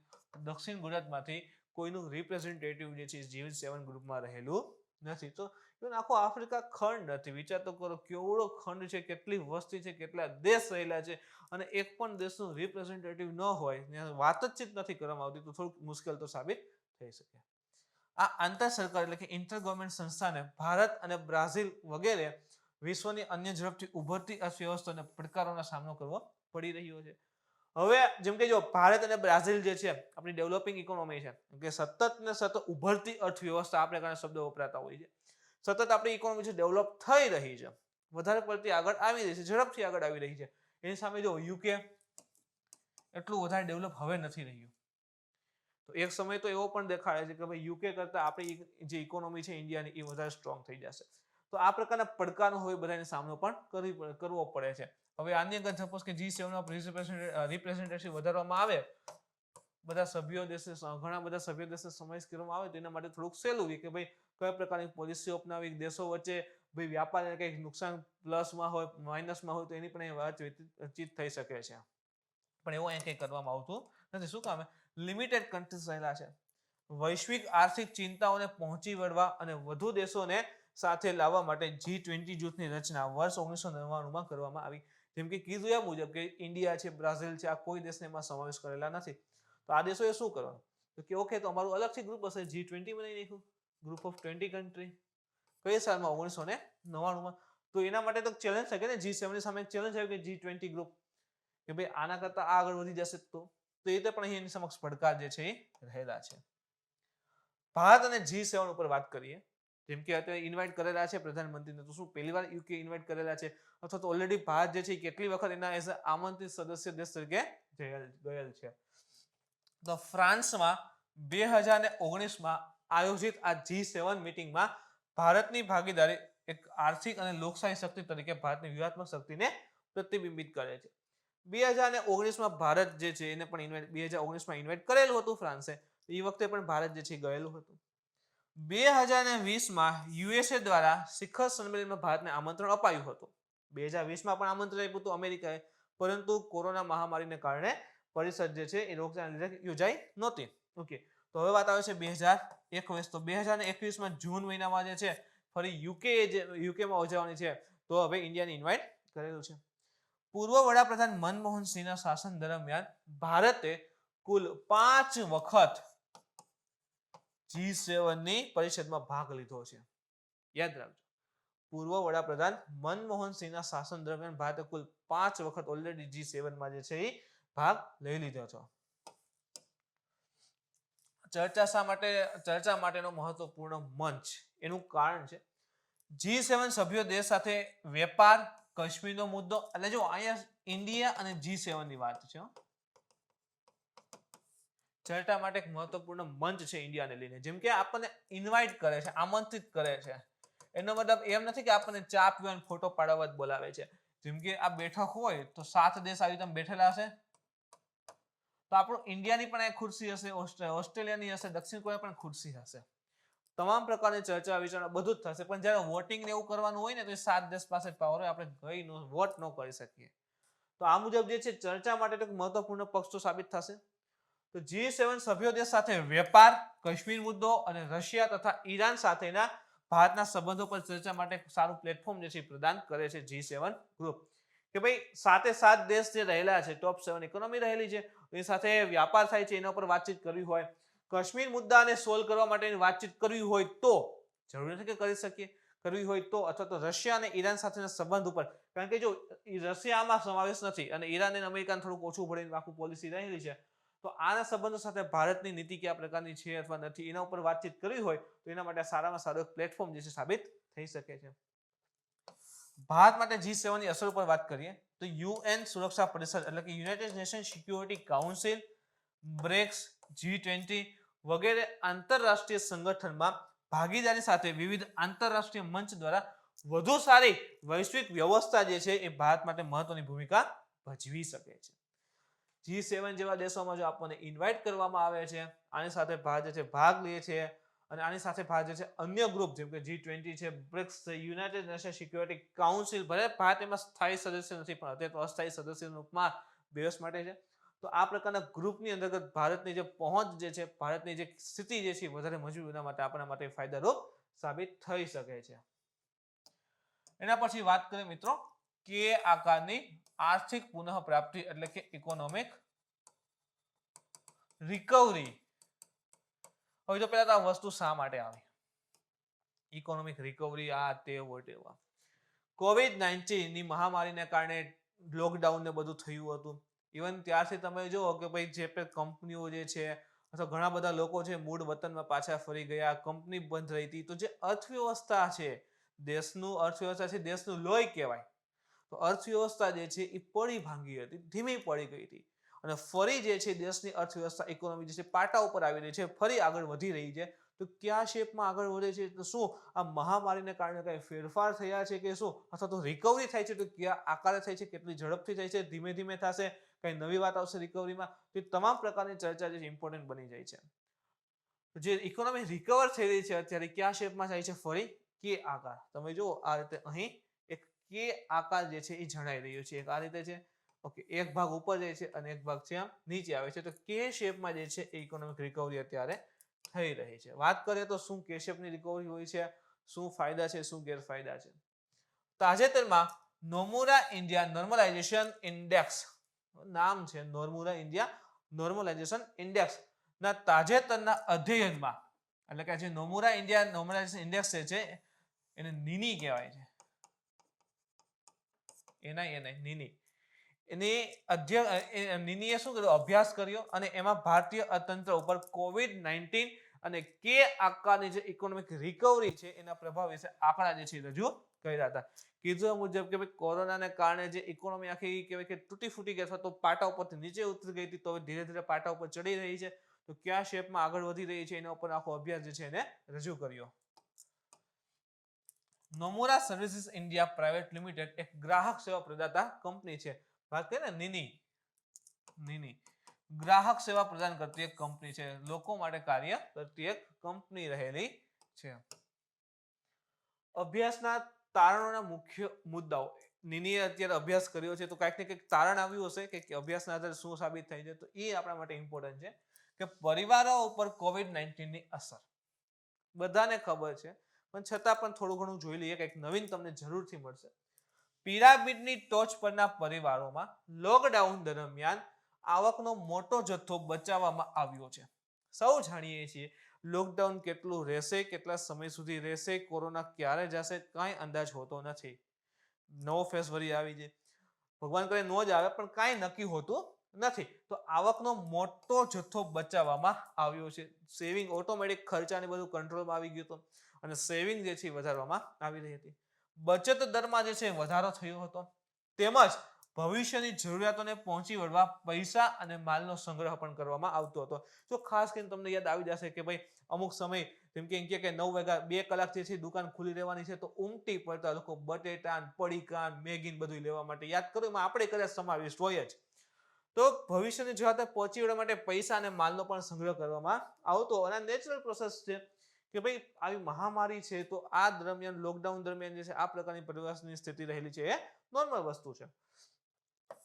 દક્ષિણ ગોળાર્ધમાંથી કોઈનું રિપ્રેઝેન્ટેટિવ જે છે G7 ગ્રુપમાં રહેલું નથી. તો આખો આફ્રિકા ખંડ નથી. વિચાર તો કરો કેવડો ખંડ છે, કેટલી વસ્તી છે, કેટલા દેશ રહેલા છે, અને એક પણ દેશનું રિપ્રેઝેન્ટેટિવ ન હોય, વાતચીત નથી કરવામાં આવતી, તો થોડુંક મુશ્કેલ તો સાબિત થઈ શકે. આ આંતર સરકાર એટલે કે ઇન્ટર ગવર્મેન્ટ સંસ્થાને ભારત અને બ્રાઝિલ વગેરે વિશ્વની અન્ય ઝડપથી ઉભરતી અર્થવ્યવસ્થાને પડકારોનો સામનો કરવો પડી રહ્યો છે. હવે જેમ કે જો ભારત અને બ્રાઝિલ જે છે આપણી ડેવલપિંગ ઇકોનોમી છે, કે સતત ને સતત ઉભરતી અર્થવ્યવસ્થા આપણે કારણે શબ્દો વપરાતા હોય છે. સતત આપણી ઇકોનોમી છે ડેવલપ થઈ રહી છે, વધારે પડતી આગળ આવી રહી છે, ઝડપથી આગળ આવી રહી છે. એની સામે જો યુકે એટલું વધારે ડેવલપ હવે નથી રહ્યું. તો એક સમય તો એવો પણ દેખાડે છે કે ભાઈ યુકે કરતા આપણી જે ઇકોનોમી છે ઇન્ડિયાની એ વધારે સ્ટ્રોંગ થઈ જશે. તો આ પ્રકારના પડકારો હોય બધાને સામનો પણ કરવો પડે છે. હવે આની અંદર સપોઝ કે G7 રિપ્રેઝેન્ટેશન વધારવામાં આવે બધા સભ્યો દેશને ઘણા બધા સભ્ય દેશને સમાવેશ કરવામાં આવે તો એના માટે થોડુંક સહેલું હોય કે ભાઈ કયા પ્રકારની પોલિસીઓ અપનાવી, દેશો વચ્ચે ભાઈ વ્યાપારને કંઈક નુકસાન પ્લસમાં હોય માઇનસમાં હોય તો એની પણ વાતચીત થઈ શકે છે. પણ એવું અહીંયા કંઈ કરવામાં આવતું નથી. શું કામ? લિમિટેડ કન્ટ્રીઝ રહેલા છે. વૈશ્વિક આર્થિક ચિંતાઓને પહોંચી વળવા અને વધુ દેશોને સાથે લાવવા માટે G20 જૂથની રચના વર્ષ 1999માં કરવામાં આવી. જેમ કે કીધું એ મુજબ કે ઇન્ડિયા છે, બ્રાઝિલ છે, આ કોઈ દેશને એમાં સમાવેશ કરેલા નથી. તો આ દેશોએ શું કરવાનું? તો કે ઓકે, તો અમારું અલગથી ગ્રુપ હશે, G20 બનાવી નાખ્યું, ગ્રુપ ઓફ 20 કન્ટ્રી. કઈ સાલમાં? 1999માં. તો એના માટે તો ચેલેન્જ છે કે ને, G7 ની સામે ચેલેન્જ આવ્યું કે G20 ગ્રુપ કે ભાઈ આના કરતા આગળ વધી જશે તો એ રીતે પણ અહીં એની સમક્ષ પડકાર જે છે એ રહેલા છે. ભારત અને G7 ઉપર વાત કરીએ, જેમ કે અત્યારે ઇન્વાઇટ કરેલા છે પ્રધાનમંત્રીને, તો શું પહેલી વાર યુકે ઇન્વાઇટ કરેલા છે અથવા તો ઓલરેડી ભારત જે છે કેટલી વખત એના એઝ આમંત્રિત સદસ્ય દેશ તરીકે ગયેલ છે? તો ફ્રાન્સમાં 2019માં આયોજિત આ G7 મીટિંગમાં ભારતની ભાગીદારી એક આર્થિક અને લોકશાહી શક્તિ તરીકે ભારતની વ્યૂહાત્મક શક્તિને પ્રતિબિંબિત કરે છે. 2019માં ભારત જે છે એને પણ 2019માં ઇન્વાઇટ કરેલું હતું ફ્રાન્સે, એ વખતે પણ ભારત જે છે ગયેલું હતું. 2020માં યુએસએ દ્વારા શિખર સંમેલનમાં ભારતને આમંત્રણ અપાયું હતું. 2020માં પણ આમંત્રણ આપ્યું હતું અમેરિકાએ, પરંતુ કોરોના મહામારીને કારણે પરિષદ જે છે એ રોગચાળાને લીધે યોજાઈ નહોતી. ઓકે, તો હવે વાત આવે છે 2021. તો 2021માં જૂન મહિનામાં જે છે ફરી યુકેમાં યોજવાની છે, તો હવે ઇન્ડિયાને ઇન્વાઇટ કરેલું છે. પૂર્વ વડાપ્રધાન મનમોહન સિંહના શાસન દરમિયાન ભારતે કુલ 5 વખત G7 ની પરિષદમાં ભાગ લીધો છે. યાદ રાખજો, પૂર્વ વડાપ્રધાન મનમોહન સિંહના શાસન દરમિયાન ભારતે કુલ 5 વખત ઓલરેડી G7 માં જે છે એ ભાગ લઈ લીધો છે. ચર્ચા માટેનો મહત્વપૂર્ણ મંચ, એનું કારણ છે G7 સભ્યો દેશ સાથે વેપાર, કાશ્મીરનો મુદ્દો, એટલે જો અહીંયા ઇન્ડિયા અને G7 ની વાત છે. ચર્ચા માટે એક મહત્વપૂર્ણ મંચ છે ઇન્ડિયાને લઈને. જેમ કે આપણને ઇન્વાઇટ કરે છે, આમંત્રિત કરે છે, એનો મતલબ એમ નથી કે આપણને ચા પીવાનો ફોટો પાડવા જ બોલાવે છે. જેમ કે આ બેઠક હોય તો 7 દેશ આવી રીતે બેઠેલા હશે, તો આપણું ઇન્ડિયાની પણ એક ખુરશી હશે, ઓસ્ટ્રેલિયાની હશે, દક્ષિણ કોરિયા પણ ખુરશી હશે. તમામ પ્રકારની ચર્ચા વિચારણા બધું જ થશે. પણ જ્યારે વોટિંગ ને એવું કરવાનું હોય ને તો એ 7 દેશ પાસે પાવર હોય, આપણે ગઈ વોટ ન કરી શકીએ. તો આ મુજબ જે છે ચર્ચા માટે એક મહત્વપૂર્ણ પક્ષ તો સાબિત થશે. તો G7 સભ્યો દેશ સાથે વેપાર, કાશ્મીર મુદ્દો અને રશિયા તથા ઈરાન સાથેના ભારતના સંબંધો પર ચર્ચા માટે સારું પ્લેટફોર્મ જે છે પ્રદાન કરે છે G7 ગ્રુપ. કે ભાઈ 7 દેશ જે રહેલા છે, ટોપ 7 ઇકોનોમી રહેલી છે, એની સાથે વ્યાપાર થાય છે, એના પર વાતચીત કરવી હોય, કાશ્મીર મુદ્દાને સોલ્વ કરવા માટેની વાતચીત કરવી હોય તો જરૂરી નથી કે કરી શકીએ, કરવી હોય તો, અથવા તો રશિયા અને ઈરાન સાથેના સંબંધ ઉપર, કારણ કે જો રશિયામાં સમાવેશ નથી અને ઈરાન અને અમેરિકાને થોડુંક ઓછું પડે આખું પોલિસી રહેલી છે, તો આના સંબંધો સાથે ભારતની નીતિ કયા પ્રકારની છે અથવા નથી એના ઉપર વાતચીત કરવી હોય તો એના માટે સારામાં સારું એક પ્લેટફોર્મ જે છે સાબિત થઈ શકે છે. ભારત માટે G7 ની અસર ઉપર વાત કરીએ તો UN સુરક્ષા પરિષદ એટલે કે United nation security council, BRICS, G20 વગેરે આંતરરાષ્ટ્રીય સંગઠનમાં ભાગીદારી સાથે વિવિધ આંતરરાષ્ટ્રીય મંચ દ્વારા વધુ સારી વૈશ્વિક વ્યવસ્થા જે છે એ ભારત માટે મહત્વની ભૂમિકા ભજવી શકે છે. G7 જેવા દેશોમાં જો આપણને ઇન્વાઇટ કરવામાં આવે છે, આની સાથે ભારત જે છે ભાગ લે છે, અને આની સાથે ભારત જે છે અન્ય ગ્રુપ જેમ કે G20 છે, બ્રિક્સ છે, યુનાઇટેડ નેશન સિક્યુરિટી કાઉન્સિલ, ભલે ભારત એમાં સ્થાયી સદસ્ય નથી પણ અત્યારે તો અસ્થાયી સદસ્યના રૂપમાં દિવસ માટે છે, તો આ પ્રકારના ગ્રુપની અંતર્ગત ભારતની જે પહોંચ જે છે, ભારતની જે સ્થિતિ જે છે વધારે મજબૂત એના માટે આપણા માટે ફાયદારૂપ સાબિત થઈ શકે છે. એના પછી વાત કરીએ મિત્રો કે આકારની આર્થિક પુનઃપ્રાપ્તિ એટલે કે ઇકોનોમિક રિકવરી. હવે તો પહેલા તો આ વસ્તુ શા માટે આવી? ઇકોનોમિક રિકવરી, આ તે વોટેવા. COVID-19 ની મહામારીને કારણે લોકડાઉન ને બધું થયું હતું. ઇવન ત્યારથી તમે જુઓ કે ભાઈ જે કંપનીઓ જે છે અથવા ઘણા બધા લોકો છે મૂળ વતનમાં પાછા ફરી ગયા, કંપની બંધ રહી હતી, તો જે અર્થવ્યવસ્થા છે, દેશનું અર્થવ્યવસ્થા છે, દેશનું લોહી કહેવાય, તો અર્થવ્યવસ્થા જે છે એ પડી ભાંગી હતી, ધીમી પડી ગઈ હતી, અને ફરી જે છે દેશની અર્થવ્યવસ્થા ઇકોનોમી જે છે પાટા ઉપર આવી રહી છે, ફરી આગળ વધી રહી છે. તો કયા શેપમાં આગળ વધે છે, તો શું આ મહામારીને કારણે કઈ ફેરફાર થયા છે કે શું, અથવા તો રિકવરી થાય છે તો કયા આકારે થાય છે, કેટલી ઝડપથી થાય છે, ધીમે ધીમે થશે, કઈ નવી વાત આવશે રિકવરીમાં, તો તમામ પ્રકારની ચર્ચા જે ઇમ્પોર્ટન્ટ બની જાય છે. જે ઇકોનોમી રિકવર થઈ રહી છે અત્યારે કયા શેપમાં થાય છે, ફરી કે આકાર. તમે જુઓ આ રીતે અહીં એક કે આકાર જે છે એ જણાઈ રહ્યો છે, એક આ રીતે છે. ઓકે, એક ભાગ ઉપર જાય છે અને એક ભાગ છે નીચે આવે છે, તો કે શેપમાં જે છે એ ઇકોનોમિક રિકવરી અત્યારે થઈ રહી છે. વાત કરીએ તો શું કે શેપની રિકવરી હોય છે, શું ફાયદા છે, શું ગેરફાયદા છે. તાજેતરમાં નોમુરા ઇન્ડિયા નોર્મલાઇઝેશન ઇન્ડેક્સ, નામ છે નોમુરા ઇન્ડિયા નોર્મલાઇઝેશન ઇન્ડેક્સ ના તાજેતરના અધ્યયનમાં, એટલે કે જે નોમુરા ઇન્ડિયા નોર્મલાઇઝેશન ઇન્ડેક્સ છે એને નીની કહેવાય છે, નીની. નીનીએ શું કર્યું, અભ્યાસ કર્યો અને એમાં ભારતીય અર્થતંત્ર ઉપર COVID-19 અને કે આકારની જે ઇકોનોમિક રિકવરી છે એના પ્રભાવ વિશે આંકડા જે છે રજૂ કર્યા હતા. કીધું મુજબ કે ભાઈ કોરોનાને કારણે જે ઇકોનોમી આખી કહેવાય કે તૂટી ફૂટી ગઈ અથવા તો પાટા ઉપરથી નીચે ઉતરી ગઈ હતી, તો ધીરે ધીરે પાટા ઉપર ચડી રહી છે, તો કયા શેપમાં આગળ વધી રહી છે એના ઉપર આખો અભ્યાસ જે છે એને રજૂ કર્યો. Nomura services India private limited એક ગ્રાહક સેવા પ્રદાતા કંપની છે. વાત કરીએ ને નીની ગ્રાહક સેવા પ્રદાન કરતી એક કંપની છે, લોકો માટે કાર્ય કરતી એક કંપની રહેલી છે. અભ્યાસના તારણોના મુખ્ય મુદ્દાઓ, નીનીએ અત્યારે અભ્યાસ કર્યો છે તો કંઈક ને કંઈક તારણ આવ્યું હશે કે અભ્યાસના આધારે શું સાબિત થાય છે, તો એ આપણા માટે ઇમ્પોર્ટન્ટ છે કે પરિવારો ઉપર COVID-19 ની અસર બધાને ખબર છે, પણ છતાં પણ થોડું ઘણું જોઈ લઈએ, કંઈક નવીન તમને જરૂરથી મળશે. પિરામિડની ટોચ પરના પરિવારોમાં લોકડાઉન દરમિયાન આવકનો મોટો જથ્થો બચાવવામાં આવ્યો છે. સૌ જાણીએ છીએ લોકડાઉન કેટલું રહેશે, કેટલા સમય સુધી રહેશે, કોરોના ક્યારે જશે, કાંઈ અંદાજ હોતો નથી. નવો ફેસ વરી આવી જાય, ભગવાન કરે નો જ આવે, પણ કાંઈ નક્કી હોતું નથી. તો આવકનો મોટો જથ્થો બચાવવામાં આવ્યો છે. સેવિંગ ઓટોમેટિક ખર્ચાને બધું કંટ્રોલમાં આવી ગયું હતું અને સેવિંગ જે છે વધારવામાં આવી રહી હતી. બચત દરમાં જે છે વધારો થયો હતો, તેમજ ભવિષ્યની જરૂરિયાતોને પહોંચી વળવા પૈસા અને માલનો સંગ્રહ પણ કરવામાં આવતો હતો. તો ખાસ કરીને તમને યાદ આવી જશે કે ભાઈ અમુક સમય જેમ કે 9 વાગ્યા 2 કલાક જે છે દુકાન ખુલી રહેવાની છે, તો ઉમટી પડતા લોકો બટેટા પડીકા મેગી બધું લેવા માટે. યાદ કરો, એમાં આપણે કદાચ સમાવિષ્ટ હોય જ. તો ભવિષ્યની જરૂરિયાત પહોંચી વળવા માટે પૈસા અને માલનો પણ સંગ્રહ કરવામાં આવતો, અને નેચરલ પ્રોસેસ છે કે ભાઈ આવી મહામારી છે તો આ દરમિયાન લોકડાઉન દરમિયાન જે છે આ પ્રકારની પરિવર્તનની સ્થિતિ રહેલી છે એ નોર્મલ વસ્તુ છે.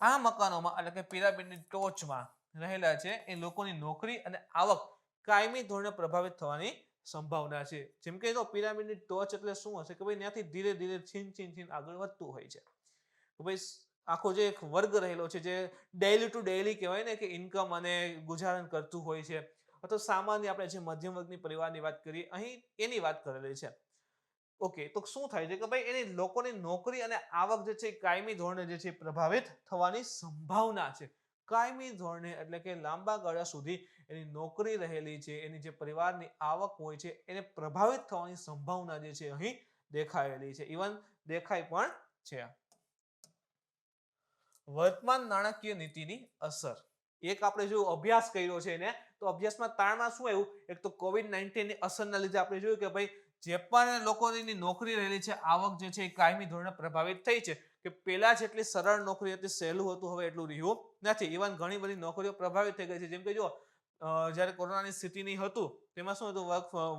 આ મકાનોમાં એટલે કે પિરામિડની ટોચમાં રહેલા છે એ લોકોની નોકરી અને આવક કાયમી ધોરણે પ્રભાવિત થવાની સંભાવના છે. જેમ કે જો પિરામિડની ટોચ એટલે શું હશે કે ભાઈ ત્યાંથી ધીરે ધીરે છીન આગળ વધતું હોય છે. તો ભાઈ આખો જે એક વર્ગ રહેલો છે જે ડેઈલી ટુ ડેઈલી કહેવાય ને કે ઇન્કમ અને ગુજારણ કરતું હોય છે, અથવા સામાન્ય આપણે જે મધ્યમ વર્ગની પરિવારની વાત કરીએ અહીં એની વાત કરેલી છે. ઓકે, તો શું થાય છે કે ભાઈ એની લોકોની નોકરી અને આવક જે છે કાયમી ધોરણે જે છે પ્રભાવિત થવાની સંભાવના છે. કાયમી ધોરણે એટલે કે લાંબા ગાળા સુધી એની નોકરી રહેલી છે, એની જે પરિવારની આવક હોય છે એને પ્રભાવિત થવાની સંભાવના જે છે અહીં દેખાયેલી છે, ઇવન દેખાય પણ છે. વર્તમાન નાણાકીય નીતિની અસર, એક આપણે જો અભ્યાસ કર્યો છે એને, તો અભ્યાસમાં તારણમાં શું આવ્યું, એક તો COVID-19 ની અસરના લીધે આપણે જોયું કે ભાઈ જે પણ લોકોની નોકરી રહેલી છે, આવક જે છે એ કાયમી ધોરણે પ્રભાવિત થઈ છે, કે પહેલા જેટલી સરળ નોકરી હતી, સહેલું હતું, હવે એટલું રહ્યું નથી. ઇવન ઘણી બધી નોકરીઓ પ્રભાવિત થઈ ગઈ છે. જેમ કે જો જ્યારે કોરોનાની સ્થિતિની હતું તેમાં શું હતું,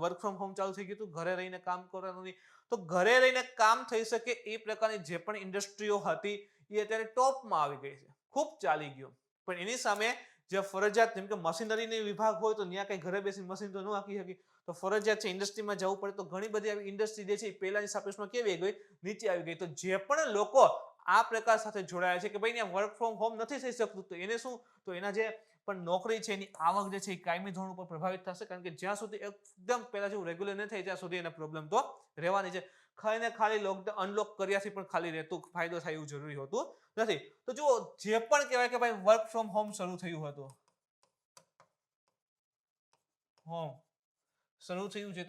વર્ક ફ્રોમ હોમ ચાલુ થઈ ગયું હતું, ઘરે રહીને કામ કરવાનું. તો ઘરે રહીને કામ થઈ શકે એ પ્રકારની જે પણ ઇન્ડસ્ટ્રીઓ હતી એ અત્યારે ટોપમાં આવી ગઈ છે, ખૂબ ચાલી ગયું. પણ એની સામે જે ફરજિયાત, જેમ કે મશીનરીની વિભાગ હોય તો ત્યાં કઈ ઘરે બેસીને મશીન તો ન આંકી શકી, તો ફરજિયાત છે ઇન્ડસ્ટ્રીમાં જવું પડે. તો ઘણી બધી આવી ઇન્ડસ્ટ્રી જે છે પહેલાની સાપેક્ષમાં કેવી ગઈ, નીચે આવી ગઈ. તો જે પણ લોકો આ પ્રકાર સાથે જોડાયા છે કે ભાઈ ત્યાં વર્ક ફ્રોમ હોમ નથી થઈ શકતું, તો એને શું, તો એના જે પણ નોકરી છે એની આવક જે છે એ કાયમી ધોરણ ઉપર પ્રભાવિત થશે. કારણ કે જ્યાં સુધી એકદમ પહેલા જેવું રેગ્યુલર ન થાય ત્યાં સુધી એના પ્રોબ્લેમ તો રહેવાની છે. ખાલી લોકડાઉન અનલોક કર્યાથી પણ ખાલી રહેતું ફાયદો થાય એવું જરૂરી હોતું નથી. તો જુઓ, જે પણ કહેવાય કે ભાઈ વર્ક ફ્રોમ હોમ શરૂ થયું હતું,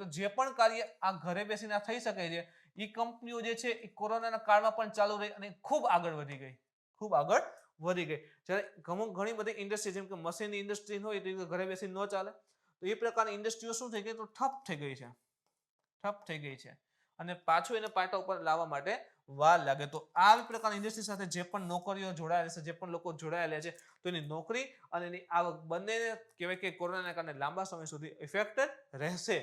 તો જે પણ કાર્ય આ ઘરે બેસીને થઈ શકે છે એ કંપનીઓ જે છે એ કોરોનાના કાળમાં પણ ચાલુ રહી અને ખૂબ આગળ વધી ગઈ. જ્યારે ઘણી બધી ઇન્ડસ્ટ્રી જેમ કે મશીનની ઇન્ડસ્ટ્રી હોય તો ઘરે બેસીને ન ચાલે. તો એ પ્રકારની ઇન્ડસ્ટ્રીઓ શું થઈ ગઈ તો ઠપ થઈ ગઈ છે અને પાછું એને પાટા ઉપર લાવવા માટે વાર લાગે. તો આ પ્રકારની ઇન્ડસ્ટ્રી સાથે જે પણ નોકરીઓ જોડાયેલા છે, જે પણ લોકો જોડાયેલા છે, તો એની નોકરી અને એની આવક બંને કહેવાય કે કોરોનાના કારણે લાંબા સમય સુધી ઇફેક્ટેડ રહેશે.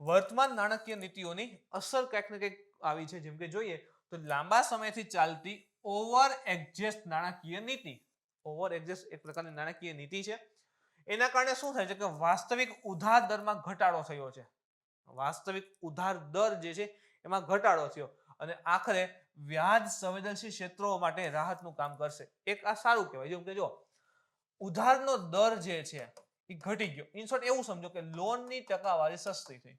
વર્તમાન નાણાકીય નીતિઓની અસર કંઈક ને કંઈક આવી છે. જેમ કે જોઈએ તો લાંબા સમયથી ચાલતી ઓવર એડજસ્ટ નાણાકીય નીતિ. ઓવર એડજસ્ટ એક પ્રકારની નાણાકીય નીતિ છે. એના કારણે શું થાય છે કે વાસ્તવિક ઉધાર દરમાં ઘટાડો થયો છે. વાસ્તવિક ઉધાર દર જે છે એમાં ઘટાડો થયો અને આખરે વ્યાજ સંવેદનશીલ ક્ષેત્રો માટે રાહતનું કામ કરશે. એક આ સારું કહેવાય. જેમ કે જો ઉધારનો દર જે છે એ ઘટી ગયો. ઇન શોર્ટ એવું સમજો કે લોનની ટકાવારી સસ્તી થઈ.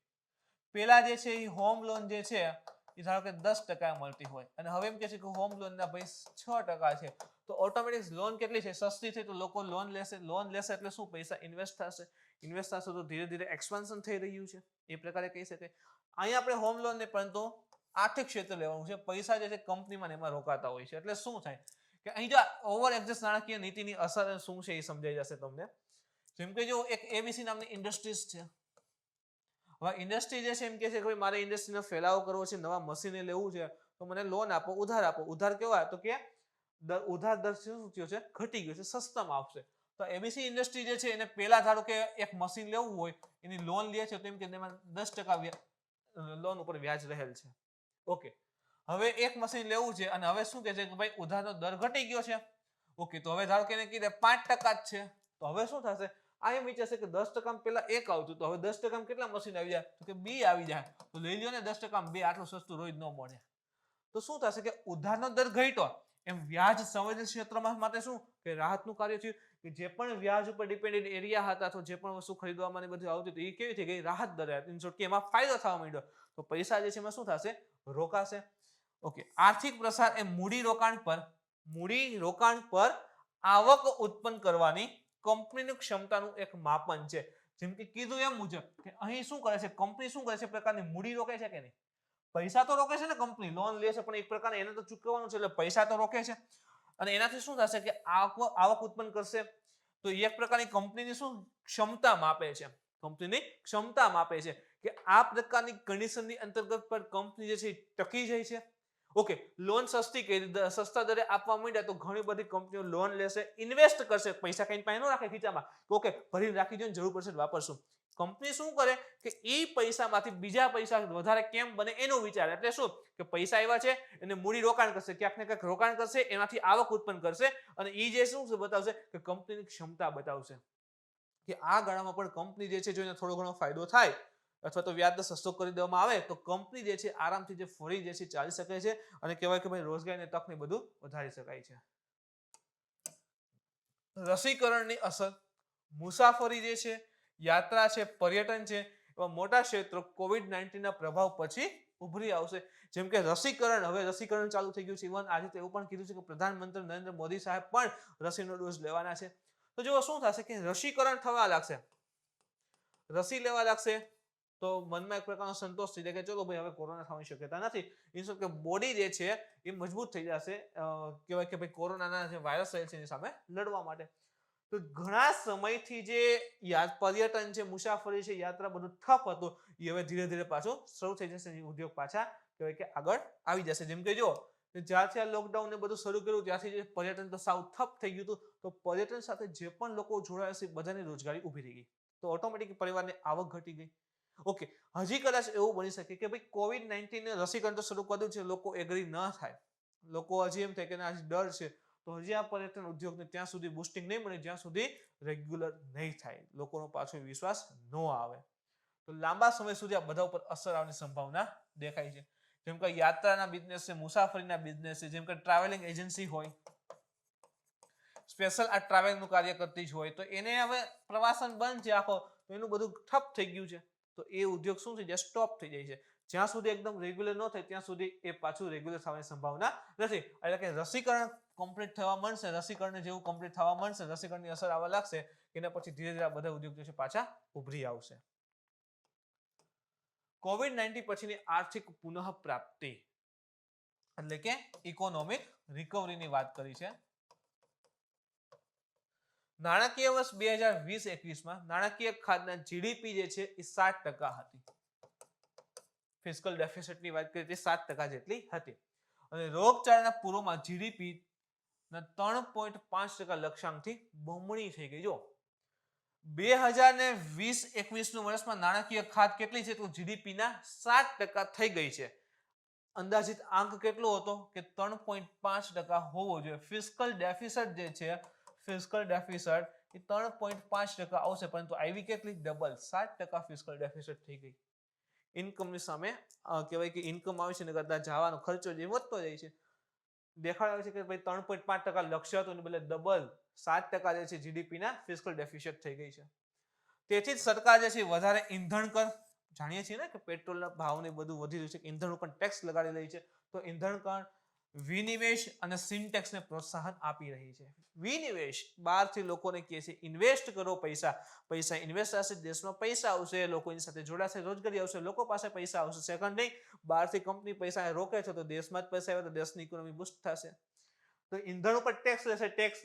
પેલા જે છે એ હોમ લોન જે છે એ ધારો કે 10% મળતી હોય અને હવે એમ કે છે કે હોમ લોનના ભાઈ 6% છે. તો ઓટોમેટિક લોન કેટલી છે? સસ્તી થઈ. તો લોકો લોન લેશે એટલે શું? પૈસા ઇન્વેસ્ટ થશે તો ધીરે ધીરે એક્સપાન્શન થઈ રહ્યું છે. એ પ્રકારે કહી શકાય. અહીંયા આપણે હોમ લોન ને પરંતુ આર્થિક ક્ષેત્ર લેવાનું છે. પૈસા જે છે કંપનીમાં એમાં રોકાતા હોય છે. એટલે શું થાય કે અહીં જો ઓવર એડજસ્ટ નાણાકીય નીતિની અસર શું છે એ સમજાઈ જશે તમને. જેમ કે જો એક એબીસી નામની ઇન્ડસ્ટ્રીઝ છે. હવે ઇન્ડસ્ટ્રી જે છે એમ કે છે કે મારે ઇન્ડસ્ટ્રીનો ફેલાવો કરવો છે, નવા મશીને લેવું છે, તો મને લોન આપો, ઉધાર આપો. ઉધાર કેવા? તો કે ઉધાર દર શું થયો છે? ઘટી ગયો છે, સસ્તામાં આપશે. તો એબીસી ઇન્ડસ્ટ્રી જે છે એને પેલા ધારો કે એક મશીન લેવું હોય, એની લોન લે છે તો એમ કે એમાં 10% લોન ઉપર વ્યાજ રહેલ છે. ઓકે, હવે એક મશીન લેવું છે અને હવે શું કે છે કે ભાઈ ઉધારનો દર ઘટી ગયો છે. ઓકે, તો હવે ધારો કે એને કીધે 5% જ છે. તો હવે શું થશે? આ એમ વિચારશે કે 10% પેલા એક આવતું, તો હવે 10% કેટલા મશીન આવી જાય? તો કે 2 આવી જાય. તો લઈ લ્યો ને 10% 2, આટલું સસ્તું રોજ ન મળે. તો શું થશે કે ઉધારનો દર ઘટ્યો એમ વ્યાજ સંવેદનશીલ ક્ષેત્રમાં માટે શું કે રાહતનું કાર્ય થયું કે જે પણ વ્યાજ ઉપર ડિપેન્ડેન્ટ એરિયા હતા, તો જે પણ વસ્તુ ખરીદવામાં ને બધું આવતી હતી એ કેવી થઈ ગઈ? રાહત દરે. ઇન શોર્ટ કે એમાં ફાયદો થવા માંડ્યો. તો પૈસા જે છે એમાં શું થશે? રોકાશે. ઓકે, આર્થિક પ્રસાર એ મૂડી રોકાણ પર આવક ઉત્પન્ન કરવાની કંપનીની ક્ષમતાનું એક માપન છે. જેમ કે કીધું એમ મુજબ કે અહીં શું કરે છે કંપની? શું કરે છે? પ્રકારની મૂડી રોકે છે કે નહીં? પૈસા તો રોકે છે ને કંપની, લોન લે છે પણ એક પ્રકારના એને તો ચૂકવવાનું છે એટલે પૈસા તો રોકે છે અને એનાથી શું થશે કે આવક ઉત્પન્ન કરશે. તો એક પ્રકારની કંપનીની શું ક્ષમતા માપે છે. કંપનીની ક્ષમતા માપે છે કે આ પ્રકારની કન્ડિશનની અંતર્ગત પર કંપની જે છે ટકી જાય છે. ઓકે, લોન સસ્તા દરે આપવા માંડ્યા તો ઘણી બધી કંપનીઓ લોન લેશે, ઇન્વેસ્ટ કરશે. પૈસા કઈ પાસે ન રાખે ખીચામાં. ઓકે, ભરીને રાખી દો, જરૂર પડશે વાપરશું. કંપની શું કરે કે એ પૈસામાંથી બીજા પૈસા વધારે કેમ બને એનું વિચાર. એટલે શું કે પૈસા આવ્યા છે એને મૂડી રોકાણ કરશે, ક્યાંક ને ક્યાંક રોકાણ કરશે, એનાથી આવક ઉત્પન્ન કરશે અને એ જે શું બતાવશે કે કંપનીની ક્ષમતા બતાવશે કે આ ગાળામાં પણ કંપની જે છે જો એને થોડો ઘણો ફાયદો થાય અથવા તો વ્યાજ સસ્તો કરી દેવામાં આવે તો કંપની જે છે આરામથી જે ફરી જે છે ચાલી શકે છે અને કહેવાય કે ભાઈ રોજગારીની તકને બધું વધારી શકાય છે. રસીકરણની અસર. મુસાફરી જે છે, યાત્રા છે, પર્યટન છે, એવા મોટા ક્ષેત્રો કોવિડ-19 ના પ્રભાવ પછી ઉભરી આવશે. જેમ કે રસીકરણ, હવે રસીકરણ ચાલુ થઈ ગયું છે. ઇવન આજે તો એવું પણ કીધું છે કે પ્રધાનમંત્રી નરેન્દ્ર મોદી સાહેબ પણ રસીનો ડોઝ લેવાના છે. તો જો શું થશે કે રસીકરણ થવા લાગશે, રસી લેવા લાગશે તો મનમાં એક પ્રકારનો સંતોષ થઈ જાય કે ચલો ભાઈ હવે કોરોના થવાની શક્યતા નથી. ઇન કે બોડી જે છે એ મજબૂત થઈ જશે, કહેવાય કે ભાઈ કોરોનાના જે વાયરસ છે એની સામે લડવા માટે. તો ઘણા સમયથી જે પર્યટન છે, મુસાફરી છે, યાત્રા બધું ઠપ હતું એ હવે ધીરે ધીરે પાછું શરૂ થઈ જશે. ઉદ્યોગ પાછા કહેવાય કે આગળ આવી જશે. જેમ કે જો જ્યારથી આ લોકડાઉન ને બધું શરૂ કર્યું ત્યારથી જે પર્યટન તો સાવ ઠપ થઈ ગયું હતું. તો પર્યટન સાથે જે પણ લોકો જોડાયા છે બધાની રોજગારી ઊભી રહી ગઈ. તો ઓટોમેટિક પરિવારની આવક ઘટી ગઈ. ઓકે, હજી કદાચ એવું બની શકે કે ભાઈ કોવિડ-19 રસીકરણ તો શરૂ કર્યું છે, લોકો એગ્રી ન થાય, લોકો હજી એમ થાય કે હજી ડર છે, તો હજી આ પર્યટન ઉદ્યોગને ત્યાં સુધી બુસ્ટિંગ નહીં મળે જ્યાં સુધી રેગ્યુલર નહીં થાય, લોકોનો પાછો વિશ્વાસ ન આવે. તો લાંબા સમય સુધી આ બધા ઉપર અસર આવવાની સંભાવના દેખાય છે. જેમ કે યાત્રાના બિઝનેસ છે, મુસાફરીના બિઝનેસ છે, જેમ કે ટ્રાવેલિંગ એજન્સી હોય, સ્પેશિયલ આ ટ્રાવેલનું કાર્ય કરતી જ હોય, તો એને હવે પ્રવાસન બંધ છે આખો, તો એનું બધું ઠપ થઈ ગયું છે. તો એ ઉદ્યોગ શું થઈ જાય? સ્ટોપ થઈ જાય છે. જ્યાં સુધી એકદમ રેગ્યુલર ન થાય ત્યાં સુધી એ પાછું રેગ્યુલર થવાની સંભાવના નથી. એટલે કે રસીકરણ કમ્પ્લીટ થવા મળશે, રસીકરણ જેવું કમ્પ્લીટ થવા મળશે, રસીકરણની અસર આવવા લાગશે, એના પછી ધીરે ધીરે આ બધા ઉદ્યોગ જે છે પાછા ઉભરી આવશે. કોવિડ-19 પછીની આર્થિક પુનઃપ્રાપ્તિ એટલે કે ઇકોનોમિક રિકવરીની વાત કરી છે. નાણાકીય વર્ષ 2020-21 નાણાકીય ખાતના જીડીપી જે છે એ 7% હતી. ફિસ્કલ ડેફિસિટની વાત કરીએ તો 7% જેટલી હતી. અને રોગચાળાના પૂર્વમાં જીડીપી ના 3.5% લક્ષ્યાંકથી બમણી થઈ ગઈ. જો 2020-21 વર્ષમાં નાણાકીય ખાત કેટલી છે તો જીડીપી ના 7% થઈ ગઈ છે. અંદાજિત આંક કેટલો હતો કે 3.5% હોવો જોઈએ. ફિસ્કલ ડેફિસિટ જે છે ફિસ્કલ ડેફિસિટ એ 3.5% આવશે, પરંતુ આવી કેટલી? ડબલ 7% ફિસ્કલ ડેફિસિટ થઈ ગઈ. ઇન્કમની સામે કહેવાય કે ઇન્કમ આવે છે ને કરતા જવાનો ખર્ચો જે વધતો જાય છે. દેખાડ આવે છે કે ભાઈ 3.5% લક્ષ્ય હતું, બદલે ડબલ 7% જે છે જીડીપી ના ફિસ્કલ ડેફિસિટ થઈ ગઈ છે. તેથી જ સરકાર જે છે વધારે ઈંધણ કર, જાણીએ છીએ ને કે પેટ્રોલના ભાવને બધું વધી રહ્યું છે, ઈંધણ ઉપર ટેક્સ લગાડી રહી છે. તો ઈંધણ કર, વિનિવેશ અને સિન્ટેક્સને પ્રોત્સાહન આપી રહી છે. વિનિવેશ બહારથી લોકોને કહે છે ઇન્વેસ્ટ કરો, પૈસા ઇન્વેસ્ટ થશે, દેશમાં પૈસા આવશે, લોકો એની સાથે જોડાશે, રોજગારી આવશે, લોકો પાસે પૈસા આવશે. સેકન્ડ નહીં, બહારથી કંપની પૈસા રોકે છે તો દેશમાં જ પૈસા આવે તો દેશની ઇકોનોમી બૂસ્ટ થશે. તો ઈંધણ ઉપર ટેક્સ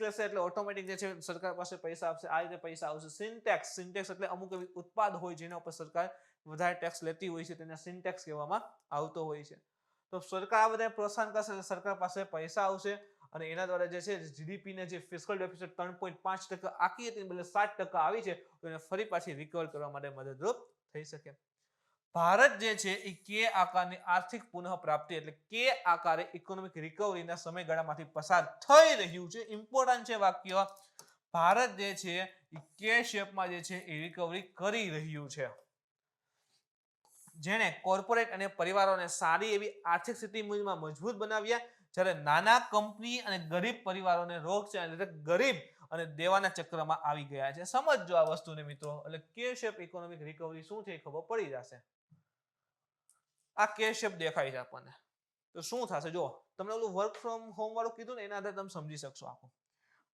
લેશે એટલે ઓટોમેટિક જે છે સરકાર પાસે પૈસા આવશે. આ રીતે પૈસા આવશે. સિન્ટેક્સ એટલે અમુક એવી ઉત્પાદ હોય જેના ઉપર સરકાર વધારે ટેક્સ લેતી હોય છે, તેને સિન્ટેક્સ કહેવામાં આવતો હોય છે. તો સરકાર આ બધા પ્રોત્સાહન કરશે, સરકાર પાસે પૈસા આવશે અને એના દ્વારા જે છે જીડીપી ને જે ફિસ્કલ ડેફિસિટ 3.5% આખી હતી બદલે 7% આવી છે, તો એને ફરી પાછી રિકવર કરવા માટે મદદરૂપ થઈ શકે. ભારત જે છે એ કે આકારની આર્થિક પુનઃપ્રાપ્તિ એટલે કે આકારે ઇકોનોમિક રિકવરીના સમયગાળામાંથી પસાર થઈ રહ્યું છે. ઇમ્પોર્ટન્ટ છે વાક્ય. ભારત જે છે એ કે શેપમાં જે છે એ રિકવરી કરી રહ્યું છે. જેને કોર્પોરેટ અને પરિવારોને સારી એવી આર્થિક સ્થિતિમાં મજબૂત બનાવ્યા, જ્યારે નાના કંપની અને ગરીબ પરિવારોને રોગચાળા એટલે ગરીબ અને દેવાના ચક્રમાં આવી ગયા છે. સમજજો આ વસ્તુને મિત્રો. એટલે કે શેપ ઇકોનોમિક રિકવરી શું છે એ ખબર પડી જશે. આ કે શેપ દેખાય છે આપણને. તો શું થશે જો તમને ઓલું વર્ક ફ્રોમ હોમ વાળું કીધું ને, એના આધારે તમે સમજી શકશો.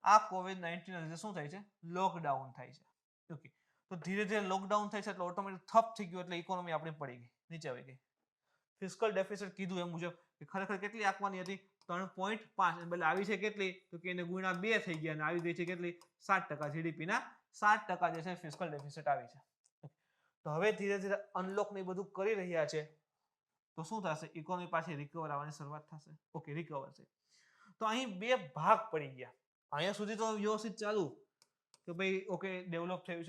આ કોવિડ-19 ના લીધે શું થાય છે? લોકડાઉન થાય છે. ઓકે, તો ધીરે ધીરે લોકડાઉન થાય છે એટલે ઓટોમેટિક થપ થઈ ગયું, એટલે ઇકોનોમી આપણી પડી ગઈ, નીચે આવી ગઈ. ફિસ્કલ ડેફિસિટ કીધું એ મુજબ કે ખરેખર કેટલી આપવાની હતી? 3.5, બદલે આવી છે કેટલી? તો કે એને ગુણ્યા 2 થઈ ગયા અને આવી ગઈ છે કેટલી? 7%. જીડીપી ના 7% જે છે ફિસ્કલ ડેફિસિટ આવી છે. તો હવે ધીરે ધીરે અનલોક ને બધું કરી રહ્યા છે, તો શું થશે? ઇકોનોમી પાછી રિકવર આવવાની શરૂઆત થશે. ઓકે, રિકવર છે. તો અહીં બે ભાગ પડી ગયા. અહીંયા સુધી તો વ્યવસ્થિત ચાલુ કે ભાઈ ઓકે ડેવલપ થયું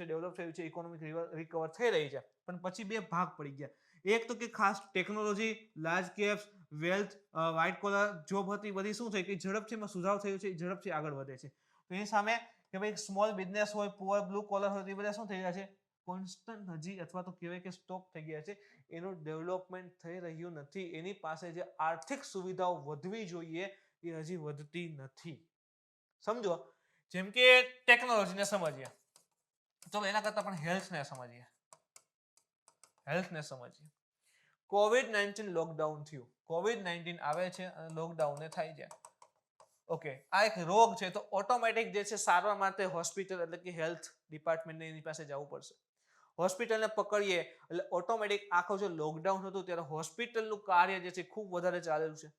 છે, ઇકોનોમિક રિકવર થઈ રહી છે, પણ પછી બે ભાગ પડી ગયા. એક તો કે ખાસ technology, large caps, wealth, white collar job હતી, બધી શું થઈ કે ઝડપથી એમાં સુધાર થયો છે, ઝડપથી આગળ વધે છે. તો એની સામે કે ભાઈ સ્મોલ બિઝનેસ હોય, પુઅર બ્લુ કોલર હોય, એ બધા શું થઈ રહ્યા છે? કોન્સ્ટન્ટ હજી અથવા તો કહેવાય કે સ્ટોપ થઈ ગયા છે. એનું ડેવલપમેન્ટ થઈ રહ્યું નથી. એની પાસે જે આર્થિક સુવિધાઓ વધવી જોઈએ એ હજી વધતી નથી. સમજો, જેમ કે ટેકનોલોજીને સમજીએ, તો એના કરતા પણ હેલ્થને સમજીએ. કોવિડ-19 લોકડાઉન થયું. કોવિડ-19 આવે છે અને લોકડાઉન થાય છે. ઓકે, આ એક રોગ છે, તો ઓટોમેટિક જે છે સારવાર માટે હોસ્પિટલ એટલે કે હેલ્થ ડિપાર્ટમેન્ટને એની પાસે જવું પડશે. હોસ્પિટલને પકડીએ એટલે ઓટોમેટિક આખો જે લોકડાઉન હતું ત્યારે હોસ્પિટલનું કાર્ય જે છે ખૂબ વધારે ચાલેલું છે.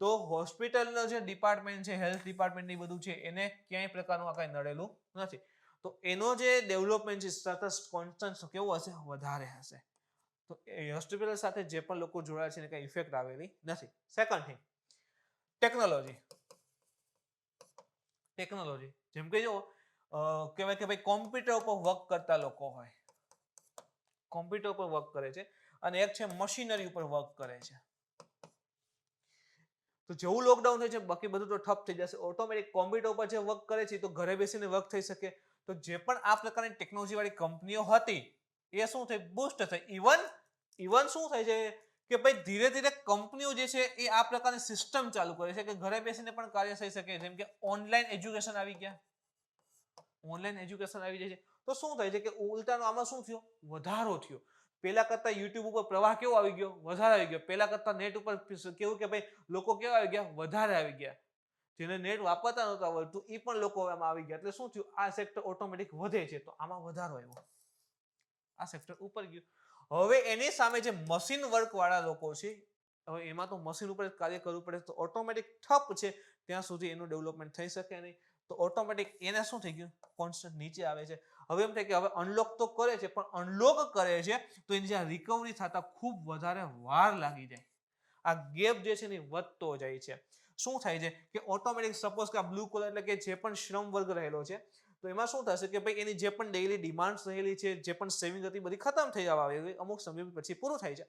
તો હોસ્પિટલનો જે ડિપાર્ટમેન્ટ છે, હેલ્થ ડિપાર્ટમેન્ટ ની બધું છે, એને ક્યાંય પ્રકારનું આ કઈ નડેલું નથી. તો એનો જે ડેવલપમેન્ટ છે સતત કોન્સ્ટન્ટ કેવું હશે? વધારે હશે. તો એ હોસ્પિટલ સાથે જે પણ લોકો જોડાયા છે એને કઈ ઇફેક્ટ આવેલી નથી. Second thing, technology. જેમ કે જો કહેવાય કે ભાઈ કોમ્પ્યુટર ઉપર વર્ક કરતા લોકો હોય, કોમ્પ્યુટર ઉપર વર્ક કરે છે, અને એક છે મશીનરી ઉપર વર્ક કરે છે. તો જેવું લોકડાઉન થાય છે બાકી બધું તો ઠપ થઈ જશે. ઓટોમેટિક કોમ્પ્યુટર ઉપર જે વર્ક કરે છે તો ઘરે બેસીને વર્ક થઈ શકે. તો જે પણ આ પ્રકારની ટેકનોલોજી વાળી કંપનીઓ હતી એ શું થઈ? બૂસ્ટ થઈ. ઇવન શું થાય છે કે ભાઈ ધીરે ધીરે કંપનીઓ જે છે એ આ પ્રકારની સિસ્ટમ ચાલુ કરે છે કે ઘરે બેસીને પણ કાર્ય થઈ શકે. જેમ કે ઓનલાઈન એજ્યુકેશન આવી ગયા. ઓનલાઈન એજ્યુકેશન આવી જાય છે તો શું થાય છે કે ઉલટાનો આમાં શું થયો? વધારો થયો. પેલા કરતા યુટ્યુબ ઉપર પ્રવાહ કેવો આવી ગયો? વધારે આવી ગયો. પેલા કરતા નેટ ઉપર કેવું કે ભાઈ લોકો કેવા આવી ગયા? વધારે આવી ગયા. જેને નેટ વાપરતા નહોતા આવડતું એ પણ લોકો એમાં આવી ગયા. એટલે શું થયું? આ સેક્ટર ઓટોમેટિક વધે છે, તો આમાં વધારો આવ્યો. આ સેક્ટર ઉપર ગયું. હવે એની સામે જે મશીન વર્ક વાળા લોકો છે, હવે એમાં તો મશીન ઉપર કાર્ય કરવું પડે, તો ઓટોમેટિક ઠપ છે, ત્યાં સુધી એનું ડેવલપમેન્ટ થઈ શકે નહીં. તો ઓટોમેટિક એને શું થઈ ગયું, કોન્સ્ટન્ટ નીચે આવે છે. હવે એમ થાય કે હવે અનલોક તો કરે છે, પણ અનલોક કરે છે તો એની જ્યાં રિકવરી થતા ખૂબ વધારે વાર લાગી જાય. આ ગેપ જે છે ને વધતો જાય છે. શું થાય છે કે ઓટોમેટિક સપોઝ કે આ બ્લુ કલર એટલે કે જે પણ શ્રમ વર્ગ રહેલો છે, તો એમાં શું થશે કે ભાઈ એની જે પણ ડેઈલી ડિમાન્ડ્સ રહેલી છે, જે પણ સેવિંગ હતી બધી ખતમ થઈ જવા આવી, અમુક સમય પછી પૂરું થાય છે.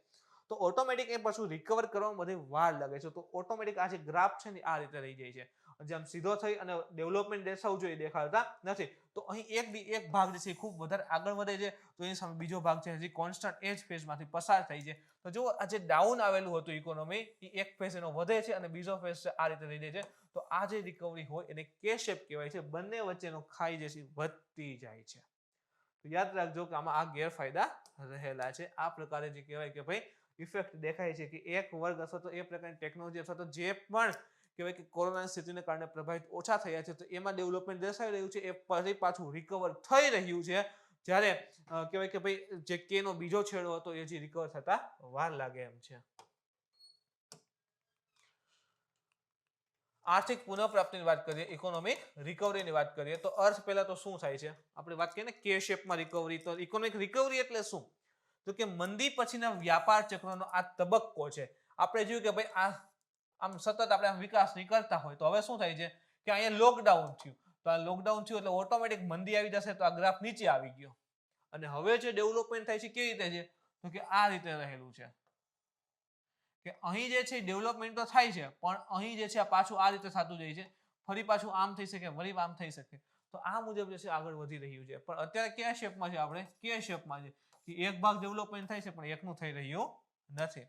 તો ઓટોમેટિક એ પાછું રિકવર કરવામાં બધી વાર લાગે છે. તો ઓટોમેટિક આ જે ગ્રાફ છે ને આ રીતે રહી જાય છે. જેમ સીધો થઈ અને ડેવલપમેન્ટ દેખાવું જોઈએ, દેખાડતા નથી. તો અહીં એક ભાગ જે છે એ ખૂબ વધારે આગળ વધે છે, તો એની સામે બીજો ભાગ છે હજી કોન્સ્ટન્ટ એ જ ફેઝમાંથી પસાર થઈ છે. તો જો આ જે ડાઉન આવેલું હતું ઇકોનોમી, એ એક ફેઝ એનો વધે છે અને બીજો ફેઝ આ રીતે થઈ જાય છે. તો આ જે રિકવરી હોય એને કે શેપ કહેવાય છે. બંને વચ્ચેનો ખાઈ જે છે વધતી જાય છે. તો યાદ રાખજો કે આમાં આ ગેરફાયદા રહેલા છે. આ પ્રકારે જે કહેવાય કે ભાઈ ઇફેક્ટ દેખાય છે કે એક વર્ગ અથવા તો એ પ્રકારની ટેકનોલોજી અથવા તો જે પણ કહેવાય કે કોરોનાની સ્થિતિને કારણે પ્રભાવિત ઓછા થયા છે, તો એમાં ડેવલપમેન્ટ દર્શાવી રહ્યું છે, એ ફરી પાછું રિકવર થઈ રહ્યું છે. જ્યારે કહેવાય કે ભાઈ જે કે નો બીજો છેડો હતો એ જે રિકવર થતા વાર લાગે એમ છે. આર્થિક પુનઃપ્રાપ્તિની વાત કરીએ, ઇકોનોમિક રિકવરીની વાત કરીએ, તો અર્થ પહેલા તો શું થાય છે? આપણે વાત કરીએ ને કે શેપમાં રિકવરી, તો ઇકોનોમિક રિકવરી એટલે શું? તો કે મંદી પછીના વ્યાપાર ચક્રનો આ તબક્કો છે. આપણે જોયું કે ભાઈ આ આમ સતત આપણે આમ વિકાસ નહીં કરતા હોય, તો હવે શું થાય છે કે અહીંયા લોકડાઉન થયું, તો આ લોકડાઉન થયું એટલે ઓટોમેટિક મંદી આવી જશે, તો આ ગ્રાફ નીચે આવી ગયો. અને હવે જે ડેવલપમેન્ટ થાય છે કેવી રીતે છે? તો કે આ રીતે રહેલું છે કે અહીં જે છે ડેવલપમેન્ટ તો થાય છે, પણ અહીં જે છે આ પાછું આ રીતે થતું જાય છે. ફરી પાછું આમ થઈ શકે, ફરી આમ થઈ શકે. તો આ મુજબ જે છે આગળ વધી રહ્યું છે. પણ અત્યારે કયા શેપમાં છે? આપણે કે શેપમાં છે કે એક ભાગ ડેવલપમેન્ટ થાય છે પણ એકનું થઈ રહ્યું નથી.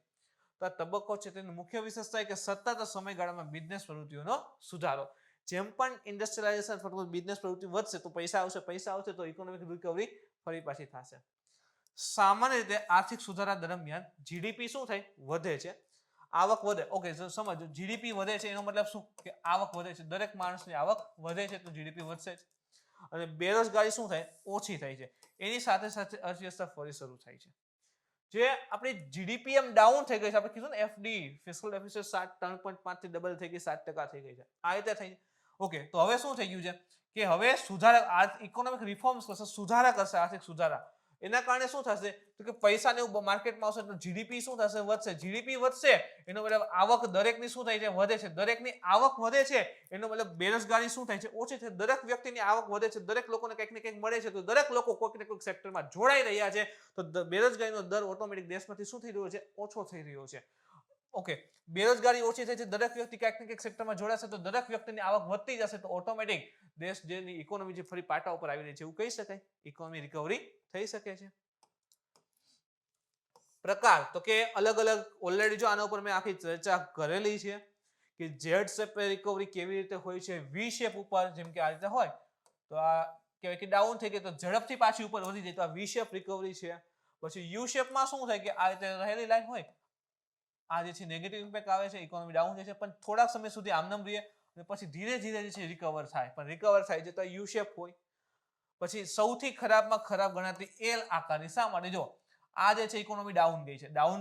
તો આ તબક્કો છે તેની મુખ્ય વિશેષતા કે સતત સમયગાળામાં બિઝનેસ પ્રવૃત્તિઓનો સુધારો. જેમ પણ ઇન્ડસ્ટ્રીયલાઇઝેશન અથવા બિઝનેસ પ્રવૃત્તિ વધશે તો પૈસા આવશે તો ઇકોનોમિક રિકવરી ફરી પાછી થશે. સામાન્ય રીતે આર્થિક સુધારા દરમિયાન જીડીપી શું થાય? વધે છે. આવક વધે. ઓકે, સમજો જીડીપી વધે છે એનો મતલબ શું? કે આવક વધે છે. દરેક માણસની આવક વધે છે તો જીડીપી વધશે જ. અને બેરોજગારી શું થાય? ઓછી થાય છે. એની સાથે સાથે અર્થવ્યવસ્થા ફરી શરૂ થાય છે. જે આપણી જીડીપી એમ ડાઉન થઈ ગઈ છે, આપણે કીધું ને એફડી ફિસ્કલ ડેફિસિટ 3.5 થી ડબલ થઈ ગઈ, 7% થઈ ગઈ છે. આ રીતે થઈ. ઓકે, તો હવે શું થઈ ગયું છે કે હવે સુધારા ઇકોનોમિક રિફોર્મ્સ કરશે, સુધારા કરશે, આર્થિક સુધારા. એના કારણે શું થશે તો કે પૈસા ને એવું માર્કેટમાં આવશે તો જીડીપી શું થશે? વધશે. જીડીપી વધશે એનો મતલબ આવક દરેકની શું થાય છે? વધે છે. દરેકની આવક વધે છે એનો મતલબ બેરોજગારી શું થાય છે? ઓછી છે. દરેક વ્યક્તિની આવક વધે છે, દરેક લોકોને કંઈક ને કંઈક મળે છે, તો દરેક લોકો કોઈક ને કોઈક સેક્ટરમાં જોડાઈ રહ્યા છે, તો બેરોજગારીનો દર ઓટોમેટિક દેશમાંથી શું થઈ રહ્યો છે? ઓછો થઈ રહ્યો છે. ઓકે, બેરોજગારી ઓછી થઈ છે, દરેક વ્યક્તિ ક્યાંક ને ક્યાંક સેક્ટરમાં જોડાશે તો દરેક વ્યક્તિની આવક વધતી જશે, તો ઓટોમેટિક દેશ જેની ઇકોનોમી જે ફરી પાટા ઉપર આવી રહી છે એવું કહી શકાય. ઇકોનોમી રિકવરી થઈ શકે છે. પ્રકાર તો કે અલગ અલગ ઓલરેડી જો આના ઉપર મેં આખી ચર્ચા કરેલી છે કે ઝેડ શેપ રિકવરી કેવી રીતે હોય છે, વી શેપ ઉપર જેમ કે આ રીતે હોય તો આ કહેવાય કે ડાઉન થઈ ગઈ તો ઝડપથી પાછી ઉપર વધી જાય તો આ વી શેપ રિકવરી છે. પછી યુ શેપમાં શું થાય કે આ રીતે રહેલી લાઈન હોય, આ જે છે નેગેટિવ ઇમ્પેક્ટ આવે છે, ઇકોનોમી ડાઉન જાય છે, પણ થોડાક સમય સુધી આમનામ રહે અને પછી ધીરે ધીરે જે છે રિકવર થાય, પણ રિકવર થાય છે તો યુ શેપ હોય. પછી સૌથી ખરાબમાં ખરાબ ગણાતી એલ આકારની. શા માટે? જો આ જે છે ઇકોનોમી ડાઉન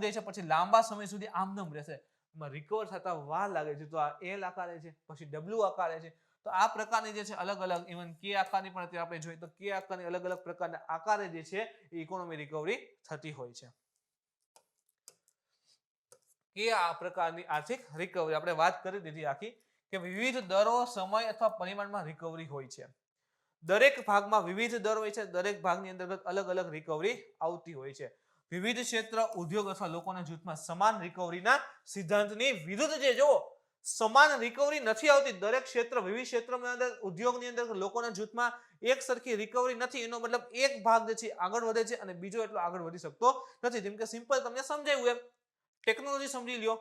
ગઈ છે, પછી લાંબા સમય સુધી આમનામ રહેશે, એમાં રિકવર થતા વાર લાગે છે, તો આ એલ આકારે છે. પછી ડબલ્યુ આકારે છે. તો આ પ્રકારની જે છે અલગ અલગ ઇવન કે આકારની પણ અત્યારે આપણે જોઈએ તો કે આકારની અલગ અલગ પ્રકારના આકારે જે છે એ ઇકોનોમી રિકવરી થતી હોય છે. કે આ પ્રકારની આર્થિક રિકવરી આપણે વાત કરી દીધી આખી કે વિવિધ દરો, સમય અથવા પરિમાણમાં રિકવરી હોય છે. દરેક ભાગમાં વિવિધ દર હોય છે, દરેક ભાગની અંતર્ગત અલગ અલગ રિકવરી આવતી હોય છે. વિવિધ ક્ષેત્ર, ઉદ્યોગ અથવા લોકોના જૂથમાં સમાન રિકવરીના સિદ્ધાંતની વિરુદ્ધ છે. જો સમાન રિકવરી નથી આવતી, દરેક ક્ષેત્ર, વિવિધ ક્ષેત્રોની અંદર, ઉદ્યોગની અંદર, લોકોના જૂથમાં એક સરખી રિકવરી નથી, એનો મતલબ એક ભાગ જે છે આગળ વધે છે અને બીજો એટલો આગળ વધી શકતો નથી. જેમ કે સિમ્પલ તમને સમજાવ્યું એમ ટેકનોલોજી સમજી લ્યો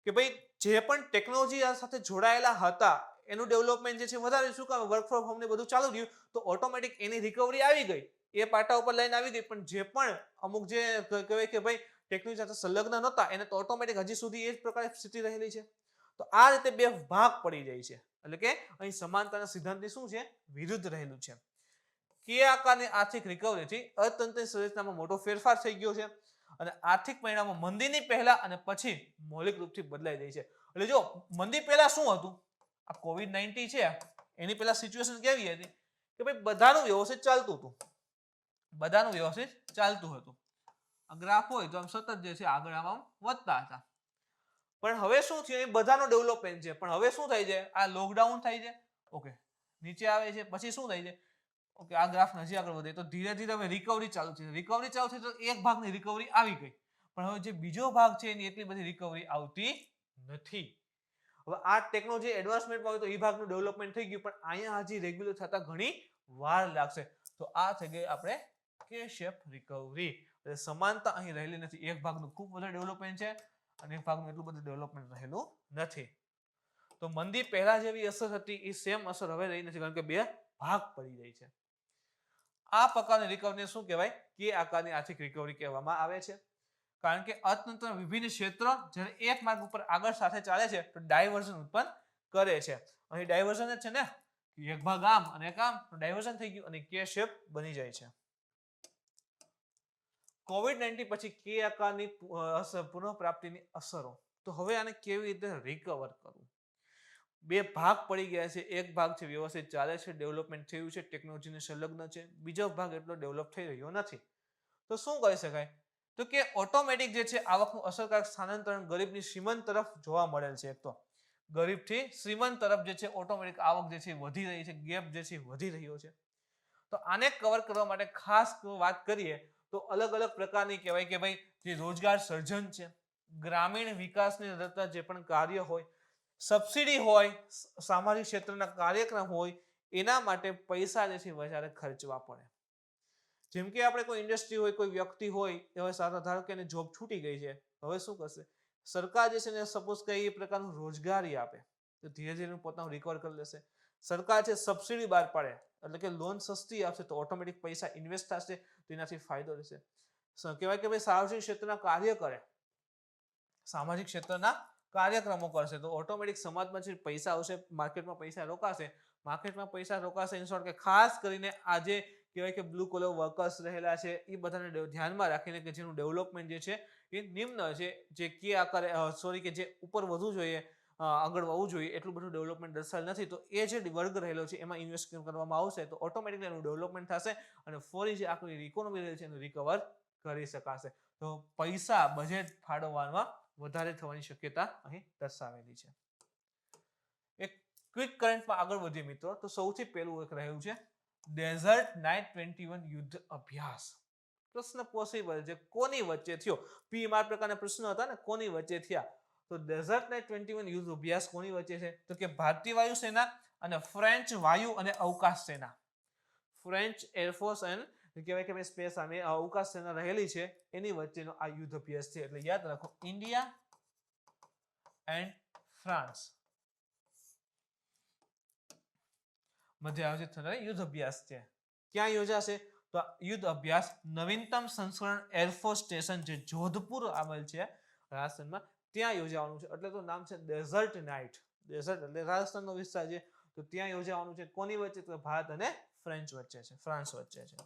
કે ભાઈ જે પણ ટેકનોલોજી સાથે જોડાયેલા હતા એનું ડેવલપમેન્ટ જે છે વધારે. શું કામ? વર્ક ફ્રોમ હોમ ને બધું ચાલુ રહ્યું તો ઓટોમેટિક એની રિકવરી આવી ગઈ, એ પાટા ઉપર લાઈન આવી ગઈ. પણ જે પણ અમુક જે કહેવાય કે ભાઈ ટેકનોલોજી સાથે સંલગ્ન નહોતા એને તો ઓટોમેટિક હજી સુધી એ જ પ્રકારની સ્થિતિ રહેલી છે. તો આ રીતે બે ભાગ પડી જાય છે, એટલે કે અહીં સમાનતાના સિદ્ધાંતની શું છે? વિરુદ્ધ રહેલું છે. કે આકારની આર્થિક રિકવરીથી અર્થતંત્રની સંરચનામાં મોટો ફેરફાર થઈ ગયો છે અને આર્થિક પરિણામો મંદીની પહેલા અને પછી મૌલિક રૂપથી બદલાઈ જાય છે. એટલે જો મંદી પહેલા શું હતું? આ કોવિડ-19 છે એની પહેલા સિચ્યુએશન કેવી હતી કે ભાઈ બધાનું વ્યવસ્થિત ચાલતું હતું, બધાનું વ્યવસ્થિત ચાલતું હતું. આ ગ્રાફ હોય તો આમ સતત જે છે આગળ આમ વધતા હતા. પણ હવે શું થયું, એ બધાનો ડેવલપમેન્ટ છે, પણ હવે શું થાય છે, આ લોકડાઉન થાય છે, ઓકે, નીચે આવે છે, પછી શું થાય છે, ઓકે, આ ગ્રાફ હજી આગળ વધે તો ધીરે ધીરે હવે રિકવરી ચાલુ છે. રિકવરી ચાલુ થઈ તો એક ભાગની રિકવરી આવી ગઈ, પણ હવે જે બીજો ભાગ છે એની એટલી બધી રિકવરી આવતી નથી. હવે આ ટેકનોલોજી એડવાન્સમેન્ટમાં હોય તો એ ભાગનું ડેવલપમેન્ટ થઈ ગયું, પણ અહીંયા હજી રેગ્યુલર થતા ઘણી વાર લાગશે. તો આ થઈ ગઈ આપણે કે શેપ રિકવરી. એટલે સમાનતા અહીં રહેલી નથી. એક ભાગનું ખૂબ વધારે ડેવલપમેન્ટ છે અને એક ભાગનું એટલું બધું ડેવલપમેન્ટ રહેલું નથી. તો મંદી પહેલા જેવી અસર હતી એ સેમ અસર હવે રહી નથી, કારણ કે બે ભાગ પડી જાય છે. આ પ્રકારની રિકવરીને શું કહેવાય, કે આકારની આર્થિક રિકવરી કહેવામાં આવે છે. કારણ કે અર્થતંત્રના વિભિન્ન ક્ષેત્રો જ્યારે એક માર્ગ ઉપર આગળ સાથે ચાલે છે તો ડાયવર્ઝન ઉત્પન્ન કરે છે. અહીં ડાયવર્ઝન જ છે ને, એક ભાગ આમ અને એક આમ, તો ડાયવર્ઝન થઈ ગયું અને કે શેપ બની જાય છે. કોવિડ-19 પછી કે આકારની પુનઃપ્રાપ્તિની અસરો. તો હવે આને કેવી રીતે રિકવર કરવું? બે ભાગ પડી ગયા છે. એક ભાગ છે વ્યવસ્થિત ચાલે છે, ડેવલપમેન્ટ થયું છે, ટેકનોલોજીને સંલગ્ન છે. બીજો ભાગ એટલો ડેવલપ થઈ રહ્યો નથી. તો શું કરી શકાય? તો કે ઓટોમેટિક જે છે આવકનું અસરકારક સ્થાનાંતરણ ગરીબની શ્રીમંત તરફ જોવા મળેલ છે. એક તો ગરીબથી શ્રીમંત તરફ જે છે ઓટોમેટિક આવક જે છે વધી રહી છે, ગેપ જે છે વધી રહ્યો છે. તો આને કવર કરવા માટે ખાસ વાત કરીએ તો અલગ અલગ પ્રકારની કહેવાય કે ભાઈ જે રોજગાર સર્જન છે, ગ્રામીણ વિકાસને લગતા જે પણ કાર્ય હોય, સબસિડી હોય, સામાજિક ક્ષેત્રના કાર્યક્રમ હોય, એના માટે પૈસા જે છે વધારે ખર્ચવા પડે. જેમ કે આપણે કોઈ ઇન્ડસ્ટ્રી હોય, કોઈ વ્યક્તિ હોય, હવે ધારો કે એને જોબ છૂટી ગઈ છે, હવે શું કરશે? સરકાર જે છે ને સપોઝ કે એ પ્રકારનું રોજગારી આપે તો ધીરે ધીરે પોતાનું રિકવર કરી લેશે. સરકાર છે સબસિડી બહાર પાડે એટલે કે લોન સસ્તી આપશે તો ઓટોમેટિક પૈસા ઇન્વેસ્ટ થશે, તો એનાથી ફાયદો રહેશે. કહેવાય કે ભાઈ સાર્વજનિક ક્ષેત્રના કાર્ય કરે, સામાજિક ક્ષેત્રના કાર્યક્રમો કરશે તો ઓટોમેટિક સમાજમાં જે પૈસા આવશે, માર્કેટમાં પૈસા રોકાશે, ઇન શોર્ટ કે ખાસ કરીને આજે કહેવાય કે બ્લુ કોલર વર્કર્સ રહેલા છે એ બધાને ધ્યાનમાં રાખીને કે જેનું ડેવલપમેન્ટ જે છે એ નિમ્ન છે, જે કે આકારે કે જે ઉપર વધવું જોઈએ, આગળ વધવું જોઈએ એટલું બધું ડેવલપમેન્ટ દર્શાવેલ નથી, તો એ જે વર્ગ રહેલો છે એમાં ઇન્વેસ્ટ કરવામાં આવશે તો ઓટોમેટિકલી એનું ડેવલપમેન્ટ થશે અને ફરી જે આખી ઇકોનોમી રહે છે એનું રિકવર કરી શકાશે. તો પૈસા બજેટ ફાળવવામાં વધારે થવાની શક્યતા અહીં દર્શાવેલી છે. એક ક્વિક કરંટમાં આગળ વધીએ મિત્રો, તો સૌથી પહેલું એક રહ્યું છે ડેઝર્ટ નાઇટ 21 યુદ્ધ અભ્યાસ. પ્રશ્ન પોસિબલ છે કોની વચ્ચે થયો? પીએમઆર પ્રકારના પ્રશ્નો હતા ને, કોની વચ્ચે થયા? તો ડેઝર્ટ નાઇટ 21 યુદ્ધ અભ્યાસ કોની વચ્ચે છે? તો કે ભારતીય વાયુસેના અને ફ્રેન્ચ વાયુ અને અવકાશ સેના, ફ્રેન્ચ એરફોર્સ એન્ડ કહેવાય કે સ્પેસ સામે અવકાશ સેના રહેલી છે એની વચ્ચેનો આ યુદ્ધ અભ્યાસ છે. એટલે યાદ રાખો, ઇન્ડિયા એન્ડ ફ્રાન્સ મધ્ય આયોજિત થનાર યુદ્ધ અભ્યાસ છે. ક્યાં યોજાશે? તો યુદ્ધ અભ્યાસ નવીનતમ સંસ્કરણ એરફોર્સ સ્ટેશન જે જોધપુર આવેલ છે રાજસ્થાનમાં, ત્યાં યોજાવાનું છે. એટલે તો નામ છે ડેઝર્ટ નાઇટ. ડેઝર્ટ એટલે રાજસ્થાનનો વિસ્તાર છે, તો ત્યાં યોજાવાનું છે. કોની વચ્ચે? તો ભારત અને ફ્રેન્ચ વચ્ચે છે, ફ્રાન્સ વચ્ચે છે.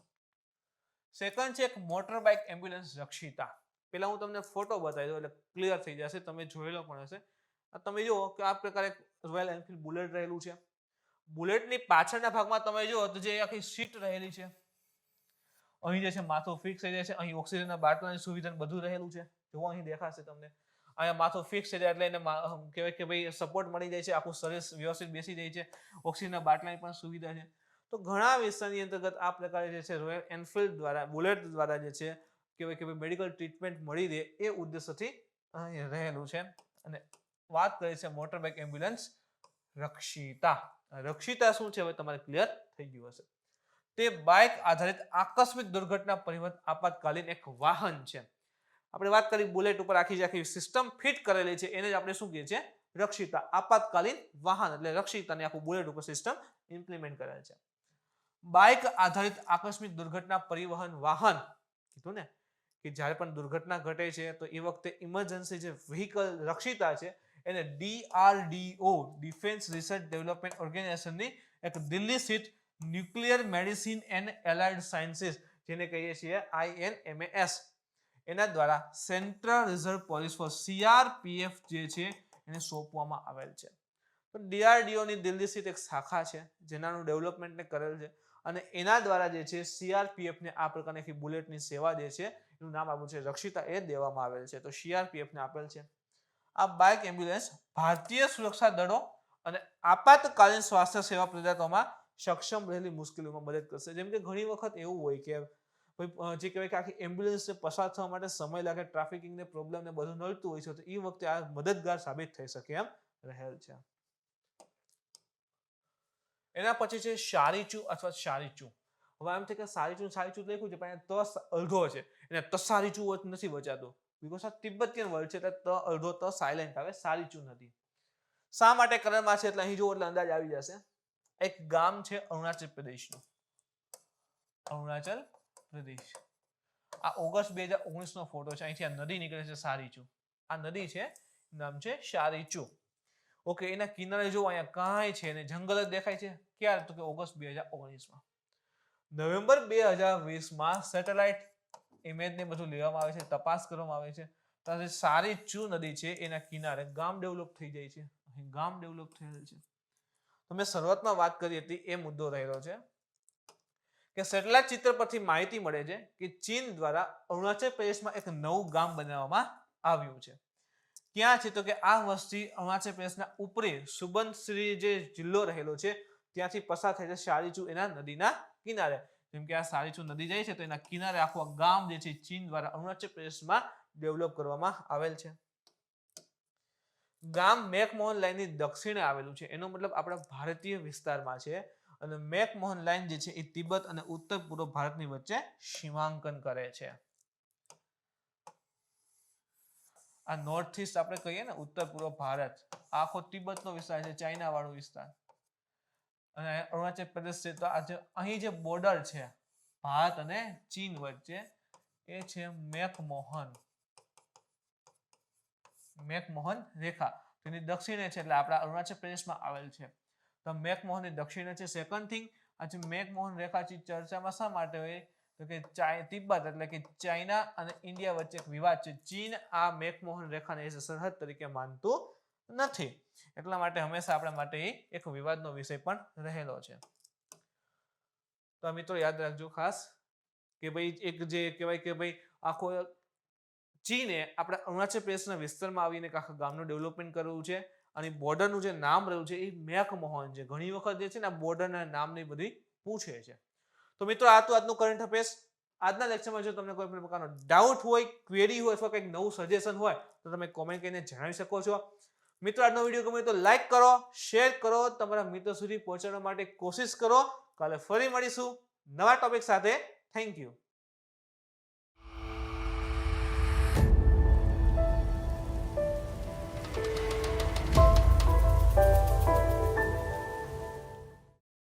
સેકન્ડ છે એક મોટર બાઇક એમ્બ્યુલન્સ રક્ષિતા. પેલા હું તમને ફોટો બતાવી દઉં એટલે ક્લિયર થઈ જશે, તમે જોયેલો પણ હશે. તમે જુઓ કે આ પ્રકારે રોયલ એનફિલ્ડ બુલેટ રહેલું છે. બુલેટની પાછળના ભાગમાં તમે જુઓ તો જે આખી સીટ રહેલી છે, અહીં જે છે માથું ફિક્સ થઈ જાય છે, અહીં ઓક્સિજનના બાટલાની સુવિધા બધું રહેલું છે. જો અહીં દેખાશે તમને, અહીંયા માથું ફિક્સ થઈ જાય એટલે એને કહેવાય કે ભાઈ સપોર્ટ મળી જાય છે, આખું શરીર વ્યવસ્થિત બેસી જાય છે, ઓક્સિજનના બાટલાની પણ સુવિધા છે. તો ઘણા વિસ્તારની અંતર્ગત આ પ્રકારે જે છે રોયલ એનફિલ્ડ દ્વારા બુલેટ દ્વારા જે છે કહેવાય કે મેડિકલ ટ્રીટમેન્ટ મળી રહે એ ઉદ્દેશથી અહીં રહેલું છે. અને વાત કરીએ છીએ motor bike ambulance Rakshita. Rakshita શું છે હવે તમારે ક્લિયર થઈ ગયું હશે. તે બાઇક આધારિત આકસ્મિક દુર્ઘટના પરિવહન આપાતકાલીન એક વાહન છે. આપણે વાત કરી બુલેટ ઉપર આખી સિસ્ટમ ફિટ કરેલી છે, એને જ આપણે શું કહીએ છીએ? રક્ષિતા. આપાતકાલીન વાહન એટલે રક્ષિતાની આખું બુલેટ ઉપર સિસ્ટમ ઇમ્પ્લિમેન્ટ કરેલ છે. બાઇક આધારિત આકસ્મિક દુર્ઘટના પરિવહન વાહન કીધું ને, કે જ્યારે પણ દુર્ઘટના ઘટે છે તો એ વખતે ઇમરજન્સી જે વ્હીકલ રક્ષિતા છે એને DRDO ડિફેન્સ રિસર્ચ ડેવલપમેન્ટ ઓર્ગેનાઇઝેશનની એક દિલ્હી સ્થિત nuclear medicine and allied sciences, જેને કહીએ છીએ INMAS, એના દ્વારા central reserve police force CRPF જે છે એને સોંપવામાં આવેલ છે. તો DRDO ની દિલ્હી સ્થિત એક શાખા છે જેનાનું ડેવલપમેન્ટને કરેલ છે અને એના દ્વારા જે છે CRPF ને આ પ્રકારની બુલેટની સેવા જે છે એનું નામ આપ્યું છે રક્ષિતા એ દેવામાં આવેલ છે. તો CRPF ને આપેલ છે. આ બાઇક એમ્બ્યુલન્સ ભારતીય સુરક્ષા દળો અને આપાતકાલીન સ્વાસ્થ્ય સેવા પ્રદાતાઓમાં સક્ષમ રહેલી મુશ્કેલીઓમાં મદદ કરશે. જેમ કે ઘણી વખત એવું હોય કે જે કહેવાય કે આખી એમ્બ્યુલન્સને પસાર થવા માટે સમય લાગે, ટ્રાફિકિંગને પ્રોબ્લેમ ને બધું નડતું હોય છે, તો એ વખતે આ મદદગાર સાબિત થઈ શકે એમ રહેલ છે. એના પછી છે શારીચુ અથવા શારીચુ. હવે એમ છે કે સારીચું લખ્યું છે પણ તસ અડધો છે, એને તસારીચું નથી વચાતું બીકોઝ આ તિબ્બતિયન વર્ડ છે એટલે અડધો ત સાયલેન્ટ આવે, સારીચું નથી. શા માટે કરણમાં છે એટલે અહીં જો એટલે અંદાજ આવી જશે. એક ગામ છે અરુણાચલ પ્રદેશનું, અરુણાચલ પ્રદેશ. આ ઓગસ્ટ 2019 નો ફોટો છે. અહીંથી આ નદી નીકળે છે સારીચુ. આ નદી છે, નામ છે શારીચુ. ઓકે, એના કિનારે જો અહીંયા કાંઈ છે ને જંગલ જ દેખાય છે. ક્યારે? તો કે ઓગસ્ટ 2019 નવેમ્બર 2020 સેટેલાઇટ ઇમેજ ને બધું લેવામાં આવે છે, તપાસ કરવામાં આવે છે. તો સારીચુ નદી છે એના કિનારે ગામ ડેવલપ થઈ જાય છે. અહીં ગામ ડેવલપ થયેલ છે. તો મેં શરૂઆતમાં વાત કરી હતી એ મુદ્દો રહેલો છે કે સેટેલાઇટ ચિત્ર પરથી માહિતી મળે છે કે ચીન દ્વારા અરુણાચલ પ્રદેશમાં એક નવું ગામ બનાવવામાં આવ્યું છે. ક્યાં છે? તો કે આ વસ્તી અરુણાચલ પ્રદેશના ઉપરી સુબનસિરી જે જિલ્લો રહેલો છે ત્યાંથી પસાર થાય છે શારીચુ એના નદીના કિનારે. જેમ કે આ શારીચુ નદી જાય છે તો એના કિનારે આખું ગામ જે છે ચીન દ્વારા અરુણાચલ પ્રદેશમાં ડેવલપ કરવામાં આવેલ છે. ગામ મેકમોહન લાઇનની દક્ષિણે આવેલું છે. એનો મતલબ આપણા ભારતીય વિસ્તારમાં છે અને મેકમોહન લાઇન જે છે એ તિબ્બત અને ઉત્તર પૂર્વ ભારતની વચ્ચે સીમાંકન કરે છે. આ નોર્થ ઈસ્ટ આપણે કહીએ ને ઉત્તર પૂર્વ ભારત, આખો તિબ્બતનો વિસ્તાર છે, ચાઇના વાળો વિસ્તાર. અને અરુણાચલ પ્રદેશ છે તો અહીં જે બોર્ડર છે ભારત અને ચીન વચ્ચે એ છે મેકમોહન રેખા. તેની દક્ષિણે છે એટલે આપણા અરુણાચલ પ્રદેશમાં આવેલ છે. તો મેકમોહનની દક્ષિણે છે. સેકન્ડ થિંગ, આ મેકમોહન રેખા ચર્ચામાં શા માટે હોય? તો કે તિબ્બત એટલે કે ચાઇના અને ઇન્ડિયા વચ્ચે એક વિવાદ છે. ચીન આ મેકમોહન રેખાને સરહદ તરીકે માનતું નથી, એટલા માટે હંમેશા આપણા માટે એક વિવાદનો વિષય પણ રહેલો છે. તો મિત્રો યાદ રાખજો ખાસ કે ભાઈ એક જે કહેવાય કે ભાઈ આખો ચીને આપણા અરુણાચલ પ્રદેશના વિસ્તારમાં આવીને આખા ગામનું ડેવલપમેન્ટ કરવું છે અને બોર્ડરનું જે નામ રહ્યું છે એ મેકમોહન છે. ઘણી વખત જે છે ને બોર્ડરના નામની બધી પૂછે છે. તો મિત્રો આ તો આજનું કરંટ અફેર્સ. આજના લેક્ચરમાં જો તમને કોઈ પણ પ્રકારનો ડાઉટ હોય, ક્વેરી હોય અથવા કંઈક નવું સજેશન હોય તો તમે કોમેન્ટ કરીને જણાવી શકો છો. મિત્રો આજનો વિડીયો ગમે તો લાઈક કરો, શેર કરો, તમારા મિત્રો સુધી પહોંચાડવા માટે કોશિશ કરો. કાલે ફરી મળીશું નવા ટોપિક સાથે. Thank you.